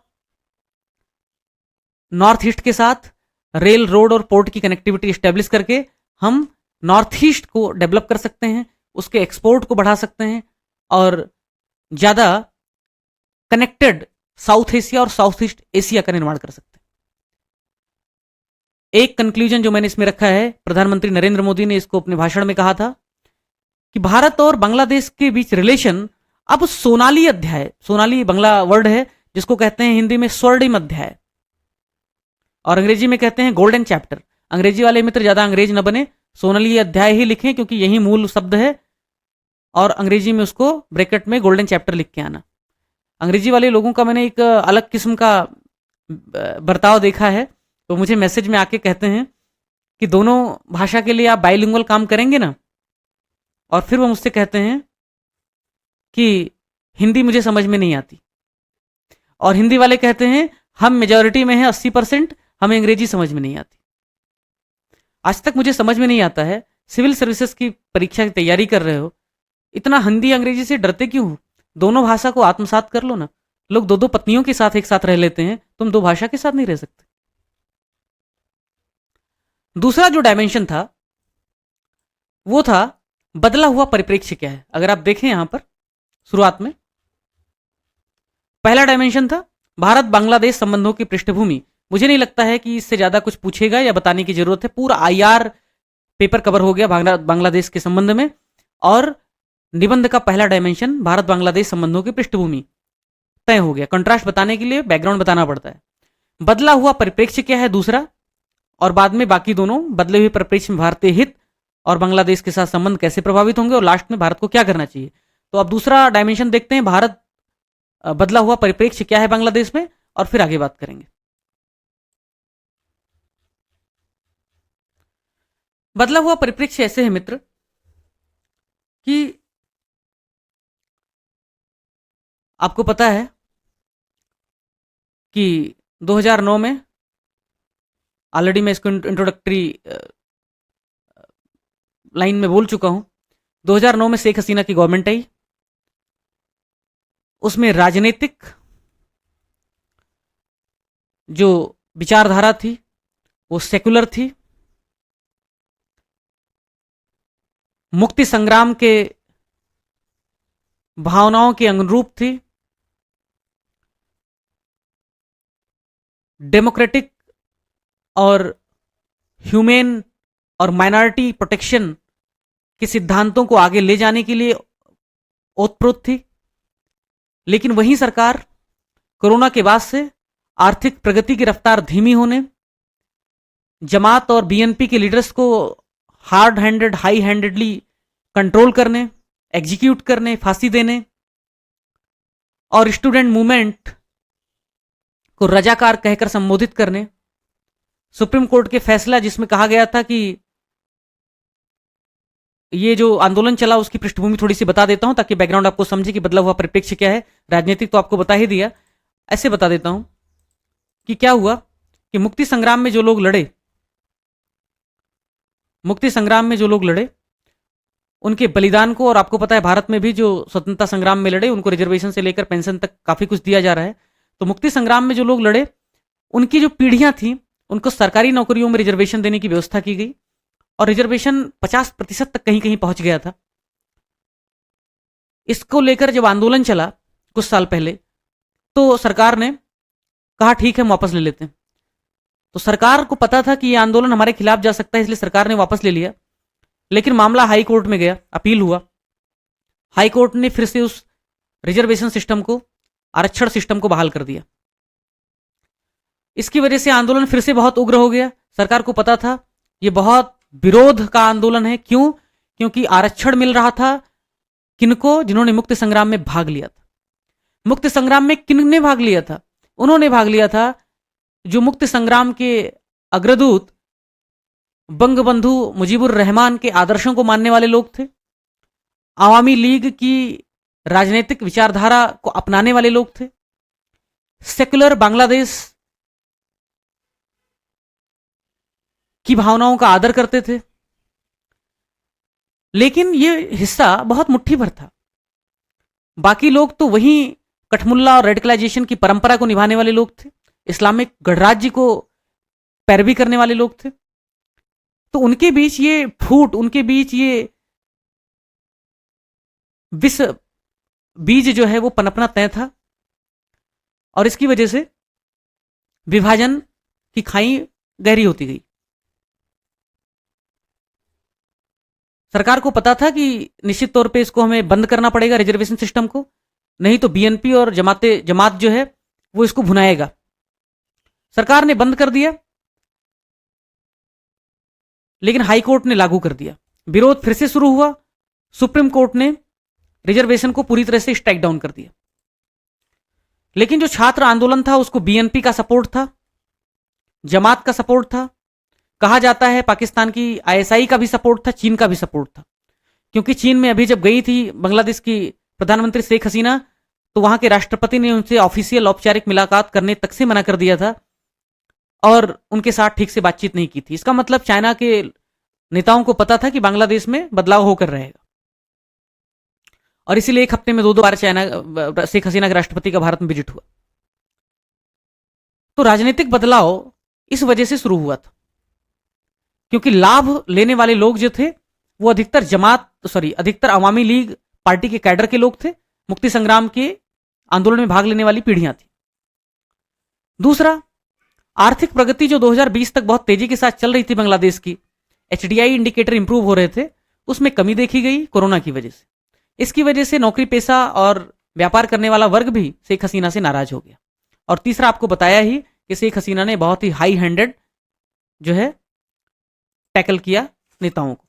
नॉर्थ ईस्ट के साथ रेल, रोड और पोर्ट की कनेक्टिविटी स्टैब्लिश करके हम नॉर्थ ईस्ट को डेवलप कर सकते हैं, उसके एक्सपोर्ट को बढ़ा सकते हैं और ज्यादा कनेक्टेड साउथ एशिया और साउथ ईस्ट एशिया का निर्माण कर सकते हैं। एक कंक्लूजन जो मैंने इसमें रखा है, प्रधानमंत्री नरेंद्र मोदी ने इसको अपने भाषण में कहा था कि भारत और बांग्लादेश के बीच रिलेशन अब सोनाली अध्याय, सोनाली बांग्ला वर्ड है जिसको कहते हैं हिंदी में स्वर्णिम अध्याय और अंग्रेजी में कहते हैं गोल्डन चैप्टर। अंग्रेजी वाले मित्र ज्यादा अंग्रेज न बने, सोनाली अध्याय ही लिखें क्योंकि यही मूल शब्द है और अंग्रेजी में उसको ब्रैकेट में गोल्डन चैप्टर लिख के आना। अंग्रेजी वाले लोगों का मैंने एक अलग किस्म का बर्ताव देखा है, तो मुझे मैसेज में आके कहते हैं कि दोनों भाषा के लिए आप बाइलिंगुअल काम करेंगे ना, और फिर वो मुझसे कहते हैं कि हिंदी मुझे समझ में नहीं आती, और हिंदी वाले कहते हैं हम मेजॉरिटी में हैं 80%, हमें अंग्रेजी समझ में नहीं आती। आज तक मुझे समझ में नहीं आता है, सिविल सर्विसेज की परीक्षा की तैयारी कर रहे हो, इतना हिंदी अंग्रेजी से डरते क्यों हो? दोनों भाषा को आत्मसात कर लो ना। लोग दो दो पत्नियों के साथ एक साथ रह लेते हैं, तुम दो भाषा के साथ नहीं रह सकते। दूसरा जो डायमेंशन था वो था बदला हुआ परिप्रेक्ष्य क्या है। अगर आप देखें यहां पर शुरुआत में पहला डायमेंशन था भारत बांग्लादेश संबंधों की पृष्ठभूमि। मुझे नहीं लगता है कि इससे ज्यादा कुछ पूछेगा या बताने की जरूरत है, पूरा IR पेपर कवर हो गया बांग्लादेश के संबंध में। और निबंध का पहला डायमेंशन भारत बांग्लादेश संबंधों की पृष्ठभूमि तय हो गया। कंट्रास्ट बताने के लिए बैकग्राउंड बताना पड़ता है। बदला हुआ परिप्रेक्ष्य क्या है दूसरा, और बाद में बाकी दोनों बदले हुए परिप्रेक्ष्य में भारतीय हित और बांग्लादेश के साथ संबंध कैसे प्रभावित होंगे, और लास्ट में भारत को क्या करना चाहिए। तो अब दूसरा डायमेंशन देखते हैं, भारत बदला हुआ परिप्रेक्ष्य क्या है बांग्लादेश में, और फिर आगे बात करेंगे। बदला हुआ परिप्रेक्ष्य ऐसे है मित्र कि आपको पता है कि 2009 में, ऑलरेडी मैं इसको इंट्रोडक्टरी लाइन में बोल चुका हूं, 2009 में शेख हसीना की गवर्नमेंट आई। उसमें राजनीतिक जो विचारधारा थी वो सेकुलर थी, मुक्ति संग्राम के भावनाओं के अनुरूप थी, डेमोक्रेटिक और ह्यूमेन और माइनॉरिटी प्रोटेक्शन के सिद्धांतों को आगे ले जाने के लिए ओतप्रोत थी। लेकिन वही सरकार कोरोना के बाद से आर्थिक प्रगति की रफ्तार धीमी होने, जमात और बीएनपी के लीडर्स को hard handed high handedly control करने, एग्जीक्यूट करने, फांसी देने और स्टूडेंट मूवमेंट को रजाकार कहकर संबोधित करने, सुप्रीम कोर्ट के फैसला जिसमें कहा गया था कि ये जो आंदोलन चला उसकी पृष्ठभूमि थोड़ी सी बता देता हूं ताकि बैकग्राउंड आपको समझे कि बदला हुआ परिप्रेक्ष्य क्या है। राजनीतिक तो आपको बता ही दिया, ऐसे बता देता हूं कि क्या हुआ कि मुक्ति संग्राम में जो लोग लड़े, मुक्ति संग्राम में जो लोग लड़े उनके बलिदान को, और आपको पता है भारत में भी जो स्वतंत्रता संग्राम में लड़े उनको रिजर्वेशन से लेकर पेंशन तक काफी कुछ दिया जा रहा है। तो मुक्ति संग्राम में जो लोग लड़े उनकी जो पीढ़ियां थी उनको सरकारी नौकरियों में रिजर्वेशन देने की व्यवस्था की गई और रिजर्वेशन 50% तक कहीं कहीं पहुंच गया था। इसको लेकर जब आंदोलन चला कुछ साल पहले तो सरकार ने कहा ठीक है हम वापस ले लेते हैं। तो सरकार को पता था कि यह आंदोलन हमारे खिलाफ जा सकता है, इसलिए सरकार ने वापस ले लिया। लेकिन मामला हाई कोर्ट में गया, अपील हुआ। हाई कोर्ट ने फिर से उस रिजर्वेशन सिस्टम को, आरक्षण सिस्टम को बहाल कर दिया। इसकी वजह से आंदोलन फिर से बहुत उग्र हो गया। सरकार को पता था यह बहुत विरोध का आंदोलन है। क्यों? क्योंकि आरक्षण मिल रहा था किनको? जिन्होंने मुक्ति संग्राम में भाग लिया था। मुक्ति संग्राम में किनने भाग लिया था? उन्होंने भाग लिया था जो मुक्ति संग्राम के अग्रदूत बंगबंधु मुजीबुर रहमान के आदर्शों को मानने वाले लोग थे, आवामी लीग की राजनीतिक विचारधारा को अपनाने वाले लोग थे, सेकुलर बांग्लादेश की भावनाओं का आदर करते थे। लेकिन यह हिस्सा बहुत मुट्ठी भर था। बाकी लोग तो वहीं कठमुल्ला और रेडिकलाइजेशन की परंपरा को निभाने वाले लोग थे, इस्लामिक गणराज्य को पैरवी करने वाले लोग थे। तो उनके बीच ये फूट, उनके बीच ये विष बीज जो है वो पनपना तय था और इसकी वजह से विभाजन की खाई गहरी होती गई। सरकार को पता था कि निश्चित तौर पे इसको हमें बंद करना पड़ेगा रिजर्वेशन सिस्टम को, नहीं तो बीएनपी और जमात जो है वो इसको भुनाएगा। सरकार ने बंद कर दिया, लेकिन हाई कोर्ट ने लागू कर दिया। विरोध फिर से शुरू हुआ। सुप्रीम कोर्ट ने रिजर्वेशन को पूरी तरह से स्ट्राइक डाउन कर दिया। लेकिन जो छात्र आंदोलन था उसको बीएनपी का सपोर्ट था, जमात का सपोर्ट था, कहा जाता है पाकिस्तान की आईएसआई का भी सपोर्ट था, चीन का भी सपोर्ट था। क्योंकि चीन में अभी जब गई थी बांग्लादेश की प्रधानमंत्री शेख हसीना तो वहां के राष्ट्रपति ने उनसे ऑफिशियल औपचारिक मुलाकात करने तक से मना कर दिया था और उनके साथ ठीक से बातचीत नहीं की थी। इसका मतलब चाइना के नेताओं को पता था कि बांग्लादेश में बदलाव होकर रहेगा और इसीलिए एक हफ्ते में 2 बार चाइना शेख हसीना के राष्ट्रपति का भारत में विजिट हुआ। तो राजनीतिक बदलाव इस वजह से शुरू हुआ था क्योंकि लाभ लेने वाले लोग जो थे वो अधिकतर अवामी लीग पार्टी के कैडर के लोग थे, मुक्ति संग्राम के आंदोलन में भाग लेने वाली पीढ़ियां थी। दूसरा, आर्थिक प्रगति जो 2020 तक बहुत तेजी के साथ चल रही थी बांग्लादेश की, एचडीआई इंडिकेटर इंप्रूव हो रहे थे, उसमें कमी देखी गई कोरोना की वजह से। इसकी वजह से नौकरी पेशा और व्यापार करने वाला वर्ग भी शेख हसीना से नाराज हो गया। और तीसरा, आपको बताया ही कि शेख हसीना ने बहुत ही हाई हैंडेड जो है टैकल किया नेताओं को।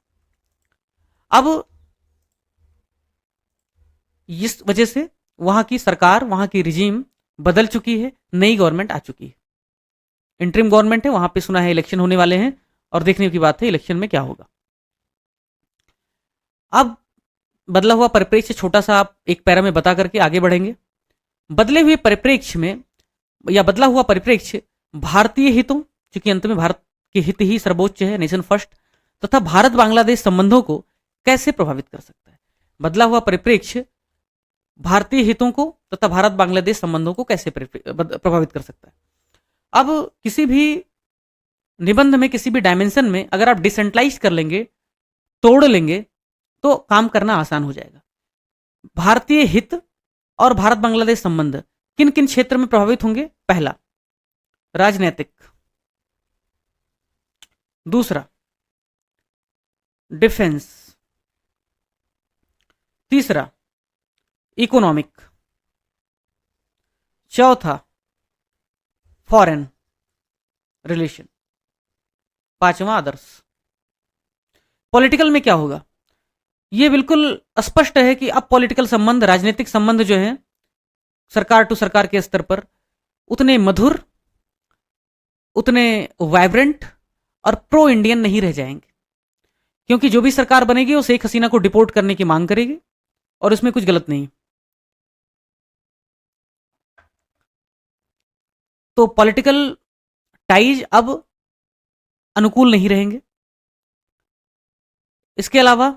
अब इस वजह से वहां की सरकार, वहां की रिजीम बदल चुकी है, नई गवर्नमेंट आ चुकी है। इंटरिम गवर्नमेंट है, वहां पे सुना है इलेक्शन होने वाले हैं और देखने की बात है इलेक्शन में क्या होगा। अब बदला हुआ परिप्रेक्ष्य छोटा सा आप एक पैरा में बता करके आगे बढ़ेंगे। बदले हुए परिप्रेक्ष्य में या बदला हुआ परिप्रेक्ष्य भारतीय हितों, क्योंकि अंत में भारत के हित ही सर्वोच्च है, नेशन फर्स्ट, तथा भारत बांग्लादेश संबंधों को कैसे प्रभावित कर सकता है। बदला हुआ परिप्रेक्ष्य भारतीय हितों को तथा भारत बांग्लादेश संबंधों को कैसे प्रभावित कर सकता है। अब किसी भी निबंध में, किसी भी डायमेंशन में अगर आप डिसेंट्रलाइज कर लेंगे, तोड़ लेंगे, तो काम करना आसान हो जाएगा। भारतीय हित और भारत बांग्लादेश संबंध किन किन क्षेत्र में प्रभावित होंगे? पहला, राजनीतिक, दूसरा डिफेंस, तीसरा इकोनॉमिक, चौथा फॉरेन रिलेशन, पांचवा अदर्स। पॉलिटिकल में क्या होगा? यह बिल्कुल स्पष्ट है कि अब पॉलिटिकल संबंध, राजनीतिक संबंध जो है सरकार टू सरकार के स्तर पर उतने मधुर, उतने वाइब्रेंट और प्रो इंडियन नहीं रह जाएंगे, क्योंकि जो भी सरकार बनेगी वो शेख हसीना को डिपोर्ट करने की मांग करेगी और इसमें कुछ गलत नहीं। तो पॉलिटिकल टाइज अब अनुकूल नहीं रहेंगे। इसके अलावा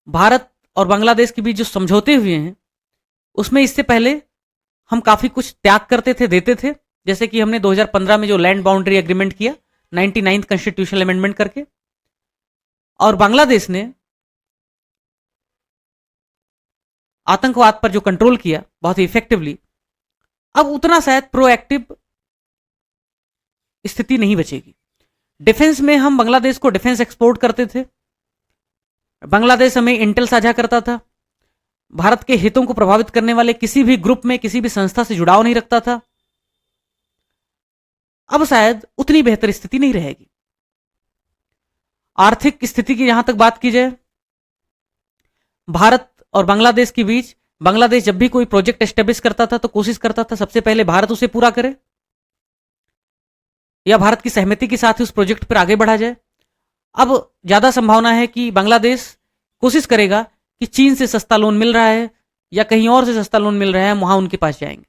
भारत और बांग्लादेश के बीच जो समझौते हुए हैं उसमें इससे पहले हम काफी कुछ त्याग करते थे, देते थे, जैसे कि हमने 2015 में जो लैंड बाउंड्री एग्रीमेंट किया 99th कॉन्स्टिट्यूशनल अमेंडमेंट करके, और बांग्लादेश ने आतंकवाद पर जो कंट्रोल किया बहुत ही इफेक्टिवली, अब उतना शायद प्रोएक्टिव स्थिति नहीं बचेगी। डिफेंस में हम बांग्लादेश को डिफेंस एक्सपोर्ट करते थे, बांग्लादेश हमें इंटेल साझा करता था, भारत के हितों को प्रभावित करने वाले किसी भी ग्रुप में, किसी भी संस्था से जुड़ाव नहीं रखता था। अब शायद उतनी बेहतर स्थिति नहीं रहेगी। आर्थिक स्थिति की यहां तक बात की जाए, भारत और बांग्लादेश के बीच, बांग्लादेश जब भी कोई प्रोजेक्ट एस्टेब्लिश करता था तो कोशिश करता था सबसे पहले भारत उसे पूरा करे या भारत की सहमति के साथ ही उस प्रोजेक्ट पर आगे बढ़ा जाए। अब ज्यादा संभावना है कि बांग्लादेश कोशिश करेगा कि चीन से सस्ता लोन मिल रहा है या कहीं और से सस्ता लोन मिल रहा है, वहां उनके पास जाएंगे।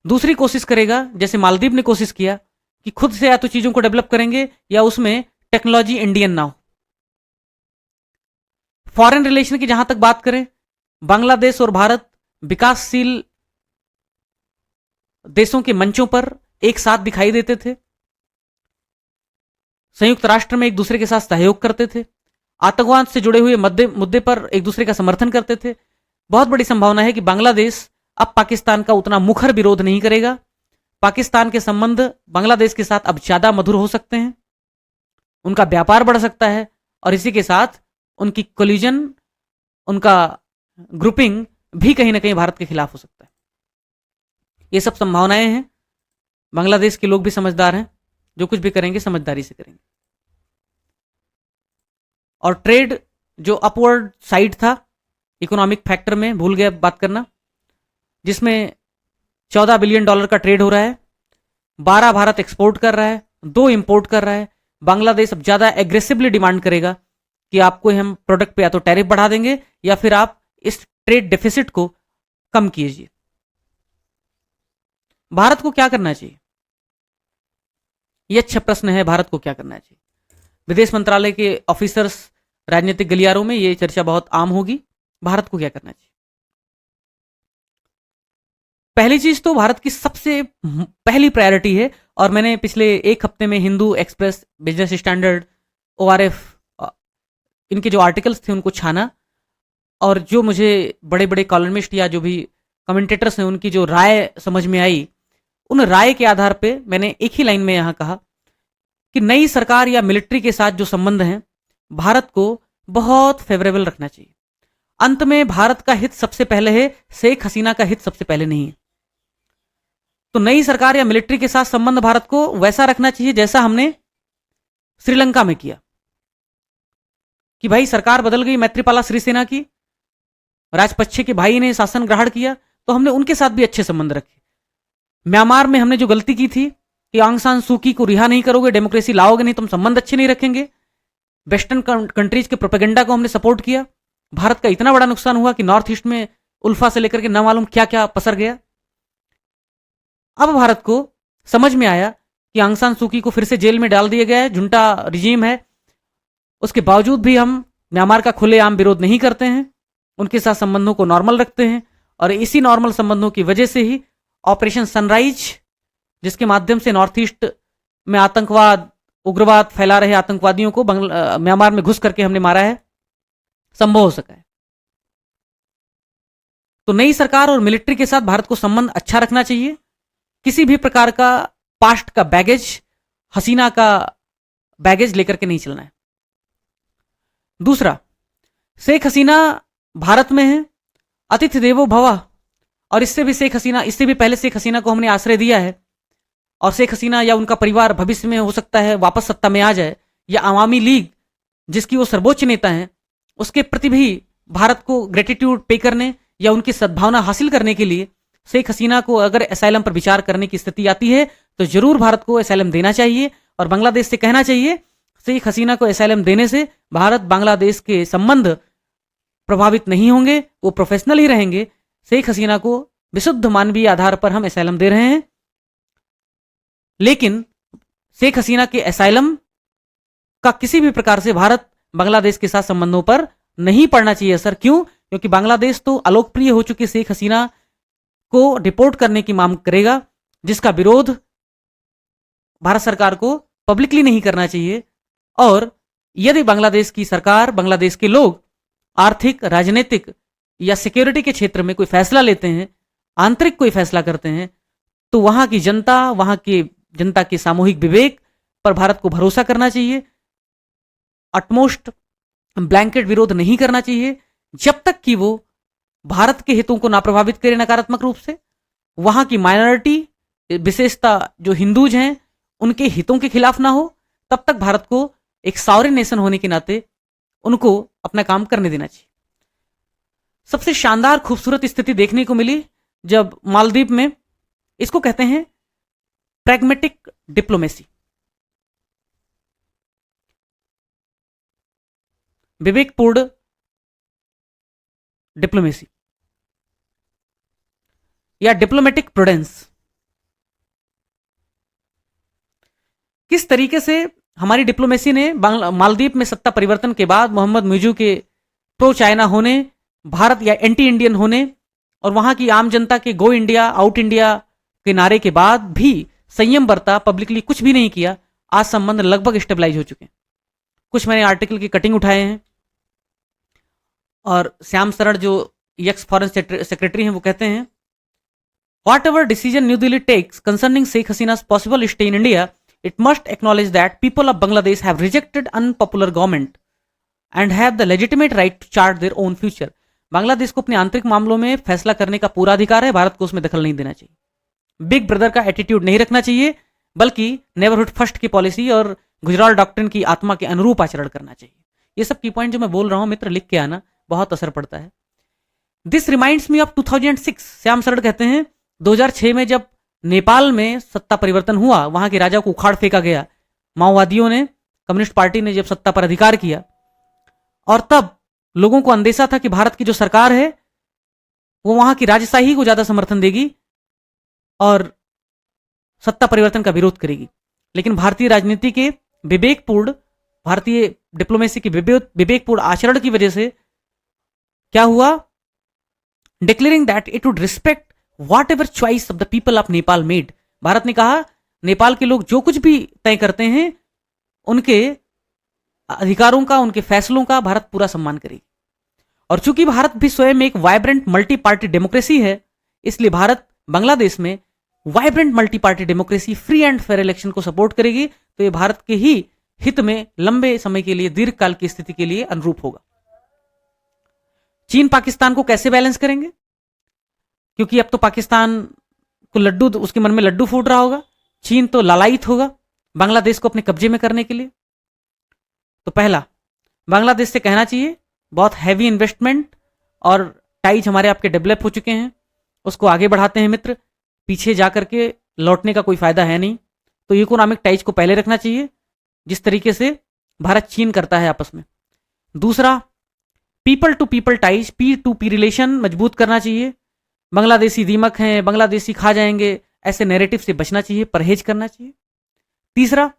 दूसरी कोशिश करेगा, जैसे मालदीव ने कोशिश किया, कि खुद से या तो चीजों को डेवलप करेंगे या उसमें टेक्नोलॉजी इंडियन ना हो। फॉरेन रिलेशन की जहां तक बात करें, बांग्लादेश और भारत विकासशील देशों के मंचों पर एक साथ दिखाई देते थे, संयुक्त राष्ट्र में एक दूसरे के साथ सहयोग करते थे, आतंकवाद से जुड़े हुए मुद्दे पर एक दूसरे का समर्थन करते थे। बहुत बड़ी संभावना है कि बांग्लादेश अब पाकिस्तान का उतना मुखर विरोध नहीं करेगा। पाकिस्तान के संबंध बांग्लादेश के साथ अब ज्यादा मधुर हो सकते हैं, उनका व्यापार बढ़ सकता है और इसी के साथ उनकी कोलिजन, उनका ग्रुपिंग भी कहीं ना कहीं भारत के खिलाफ हो सकता है। ये सब संभावनाएं हैं। बांग्लादेश के लोग भी समझदार हैं, जो कुछ भी करेंगे समझदारी से करेंगे। और ट्रेड जो अपवर्ड साइड था इकोनॉमिक फैक्टर में, भूल गया बात करना, जिसमें $14 बिलियन का ट्रेड हो रहा है, 12 भारत एक्सपोर्ट कर रहा है, 2 इंपोर्ट कर रहा है। बांग्लादेश अब ज्यादा एग्रेसिवली डिमांड करेगा कि आपको हम प्रोडक्ट पे या तो टैरिफ बढ़ा देंगे या फिर आप इस ट्रेड डेफिसिट को कम कीजिए। भारत को क्या करना चाहिए? यह अच्छा प्रश्न है, भारत को क्या करना चाहिए। विदेश मंत्रालय के ऑफिसर्स, राजनीतिक गलियारों में यह चर्चा बहुत आम होगी। भारत को क्या करना चाहिए? पहली चीज तो भारत की सबसे पहली प्रायोरिटी है, और मैंने पिछले एक हफ्ते में Hindu express, business standard, ORF, इनके जो आर्टिकल्स थे उनको छाना, और जो मुझे बड़े बड़े कॉलमिस्ट या जो भी कमेंटेटर्स हैं उनकी जो राय समझ में आई, उन राय के आधार पे मैंने एक ही लाइन में यहां कहा कि नई सरकार या मिलिट्री के साथ जो संबंध हैं भारत को बहुत फेवरेबल रखना चाहिए। अंत में भारत का हित सबसे पहले है, शेख हसीना का हित सबसे पहले नहीं है। तो नई सरकार या मिलिट्री के साथ संबंध भारत को वैसा रखना चाहिए जैसा हमने श्रीलंका में किया, कि भाई सरकार बदल गई, मैत्रीपाला सिरिसेना की, राजपक्षे के भाई ने शासन ग्रहण किया, तो हमने उनके साथ भी अच्छे संबंध रखे। म्यांमार में हमने जो गलती की थी कि आंग सान सूकी को रिहा नहीं करोगे, डेमोक्रेसी लाओगे नहीं, तुम संबंध अच्छे नहीं रखेंगे, वेस्टर्न कंट्रीज के प्रोपेगेंडा को हमने सपोर्ट किया, भारत का इतना बड़ा नुकसान हुआ कि नॉर्थ ईस्ट में उल्फा से लेकर के न मालूम क्या क्या पसर गया। अब भारत को समझ में आया कि आंग सान सूकी को फिर से जेल में डाल दिया गया है, झुंटा रिजीम है, उसके बावजूद भी हम म्यांमार का खुलेआम विरोध नहीं करते हैं, उनके साथ संबंधों को नॉर्मल रखते हैं, और इसी नॉर्मल संबंधों की वजह से ही ऑपरेशन सनराइज, जिसके माध्यम से नॉर्थ ईस्ट में आतंकवाद, उग्रवाद फैला रहे आतंकवादियों को म्यांमार में घुस करके हमने मारा है, संभव हो सका है। तो नई सरकार और मिलिट्री के साथ भारत को संबंध अच्छा रखना चाहिए, किसी भी प्रकार का पास्ट का बैगेज, हसीना का बैगेज लेकर के नहीं चलना है। दूसरा, शेख हसीना भारत में है, अतिथि देवो भव, और इससे भी पहले शेख हसीना को हमने आश्रय दिया है, और शेख हसीना या उनका परिवार भविष्य में हो सकता है वापस सत्ता में आ जाए, या अवामी लीग जिसकी वो सर्वोच्च नेता हैं उसके प्रति भी भारत को ग्रेटिट्यूड पे करने या उनकी सद्भावना हासिल करने के लिए शेख हसीना को अगर एसाइलम पर विचार करने की स्थिति आती है तो जरूर भारत को एसाइलम देना चाहिए, और बांग्लादेश से कहना चाहिए शेख हसीना को एसाइलम देने से भारत बांग्लादेश के संबंध प्रभावित नहीं होंगे, वो प्रोफेशनल ही रहेंगे। शेख हसीना को विशुद्ध मानवीय आधार पर हम एसाइलम दे रहे हैं, लेकिन शेख हसीना के एसाइलम का किसी भी प्रकार से भारत बांग्लादेश के साथ संबंधों पर नहीं पड़ना चाहिए असर। क्यों? क्योंकि बांग्लादेश तो अलोकप्रिय हो चुकी शेख हसीना को डिपोर्ट करने की मांग करेगा, जिसका विरोध भारत सरकार को पब्लिकली नहीं करना चाहिए। और यदि बांग्लादेश की सरकार, बांग्लादेश के लोग आर्थिक, राजनीतिक या सिक्योरिटी के क्षेत्र में कोई फैसला लेते हैं, आंतरिक कोई फैसला करते हैं, तो वहां की जनता के सामूहिक विवेक पर भारत को भरोसा करना चाहिए, अटमोस्ट ब्लैंकेट विरोध नहीं करना चाहिए, जब तक कि वो भारत के हितों को ना प्रभावित करे नकारात्मक रूप से, वहां की माइनॉरिटी, विशेषता जो हिंदूज हैं, उनके हितों के खिलाफ ना हो, तब तक भारत को एक सॉवरेन नेशन होने के नाते उनको अपना काम करने देना चाहिए। सबसे शानदार खूबसूरत स्थिति देखने को मिली जब मालदीव में, इसको कहते हैं प्रैग्मेटिक डिप्लोमेसी, विवेकपूर्ण डिप्लोमेसी या डिप्लोमेटिक प्रूडेंस। किस तरीके से हमारी डिप्लोमेसी ने मालदीव में सत्ता परिवर्तन के बाद मोहम्मद मुइजू के प्रो चाइना होने, भारत या एंटी इंडियन होने और वहां की आम जनता के गो इंडिया आउट इंडिया के नारे के बाद भी संयम बरता, पब्लिकली कुछ भी नहीं किया, आज संबंध लगभग स्टेबलाइज हो चुके हैं। कुछ मैंने आर्टिकल की कटिंग उठाए हैं, और श्याम शरण जो एक्स फॉरेन सेक्रेटरी हैं वो कहते हैं, whatever decision New Delhi takes concerning Sheikh Hasina's possible stay in India, it must acknowledge that people of Bangladesh have rejected unpopular government and have the legitimate right to chart their own future. Bangladesh को अपने आंतरिक मामलों में फैसला करने का पूरा अधिकार है, भारत को उसमें दखल नहीं देना चाहिए, बिग ब्रदर का एटीट्यूड नहीं रखना चाहिए, बल्कि नेबरहुड फर्स्ट की पॉलिसी और गुजराल डॉक्ट्रिन की आत्मा के अनुरूप आचरण करना चाहिए। ये सब की पॉइंट जो मैं बोल रहा हूं मित्र, लिख के आना, बहुत असर पड़ता है। This reminds me of 2006, Shyam शरण कहते हैं 2006 में जब नेपाल में सत्ता परिवर्तन हुआ, वहां के राजा को उखाड़ फेंका गया, माओवादियों ने, कम्युनिस्ट पार्टी ने जब सत्ता पर अधिकार किया, और तब लोगों को अंदेशा था कि भारत की जो सरकार है वो वहां की राजशाही को ज्यादा समर्थन देगी और सत्ता परिवर्तन का विरोध करेगी। लेकिन भारतीय राजनीति के विवेकपूर्ण, भारतीय डिप्लोमेसी के विवेकपूर्ण आचरण की वजह से क्या हुआ, declaring that it would respect what ever choice of the people of Nepal made. Bharat ने कहा नेपाल के लोग जो कुछ भी तय करते हैं उनके अधिकारों का, उनके फैसलों का भारत पूरा सम्मान करेगी। और चूंकि भारत भी स्वयं एक वाइब्रेंट मल्टी पार्टी डेमोक्रेसी है, इसलिए भारत बांग्लादेश में vibrant multi party democracy, free and fair election को सपोर्ट करेगी। तो ये भारत के ही हित में लंबे समय के लिए, दीर्घकाल की स्थिति के लिए अनुरूप होगा। चीन पाकिस्तान को कैसे बैलेंस करेंगे, क्योंकि अब तो पाकिस्तान को लड्डू, उसके मन में लड्डू फूट रहा होगा, चीन तो लालायित होगा बांग्लादेश को अपने कब्जे में करने के लिए। तो पहला, बांग्लादेश से कहना चाहिए बहुत हैवी इन्वेस्टमेंट और टाइज हमारे आपके डेवलप हो चुके हैं, उसको आगे बढ़ाते हैं मित्र, पीछे जाकर के लौटने का कोई फायदा है नहीं। तो इकोनॉमिक टाइज को पहले रखना चाहिए, जिस तरीके से भारत चीन करता है आपस में। दूसरा, people to people ties, P2P relation मजबूत करना चाहिए। बांग्लादेशी दीमक हैं, बांग्लादेशी खा जाएंगे, ऐसे नैरेटिव से बचना चाहिए, परहेज करना चाहिए। तीसरा,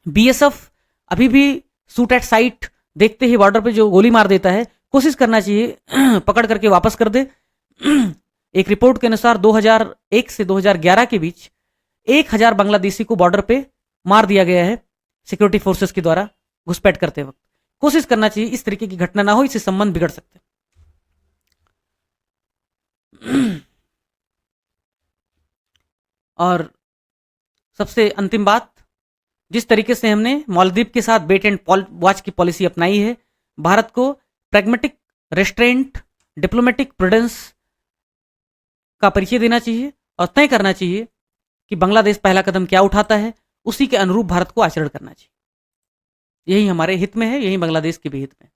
बीएसएफ अभी भी शूट एट साइट देखते ही बॉर्डर पे जो गोली मार देता है, कोशिश करना चाहिए पकड़ करके वापस कर दे। एक रिपोर्ट के अनुसार 2001 से 2011 के बीच 1000 बांग्लादेशी को बॉर्डर पे मार दिया गया है सिक्योरिटी फोर्सेस के द्वारा घुसपैठ करते वक्त। कोशिश करना चाहिए इस तरीके की घटना ना हो, इससे संबंध बिगड़ सकते हैं। और सबसे अंतिम बात, जिस तरीके से हमने मालदीव के साथ वेट एंड वॉच की पॉलिसी अपनाई है, भारत को प्रैग्मेटिक, रेस्ट्रेंट, डिप्लोमेटिक प्रूडेंस का परिचय देना चाहिए और तय करना चाहिए कि बांग्लादेश पहला कदम क्या उठाता है, उसी के अनुरूप भारत को आचरण करना चाहिए। यही हमारे हित में है, यही बांग्लादेश के भी हित में।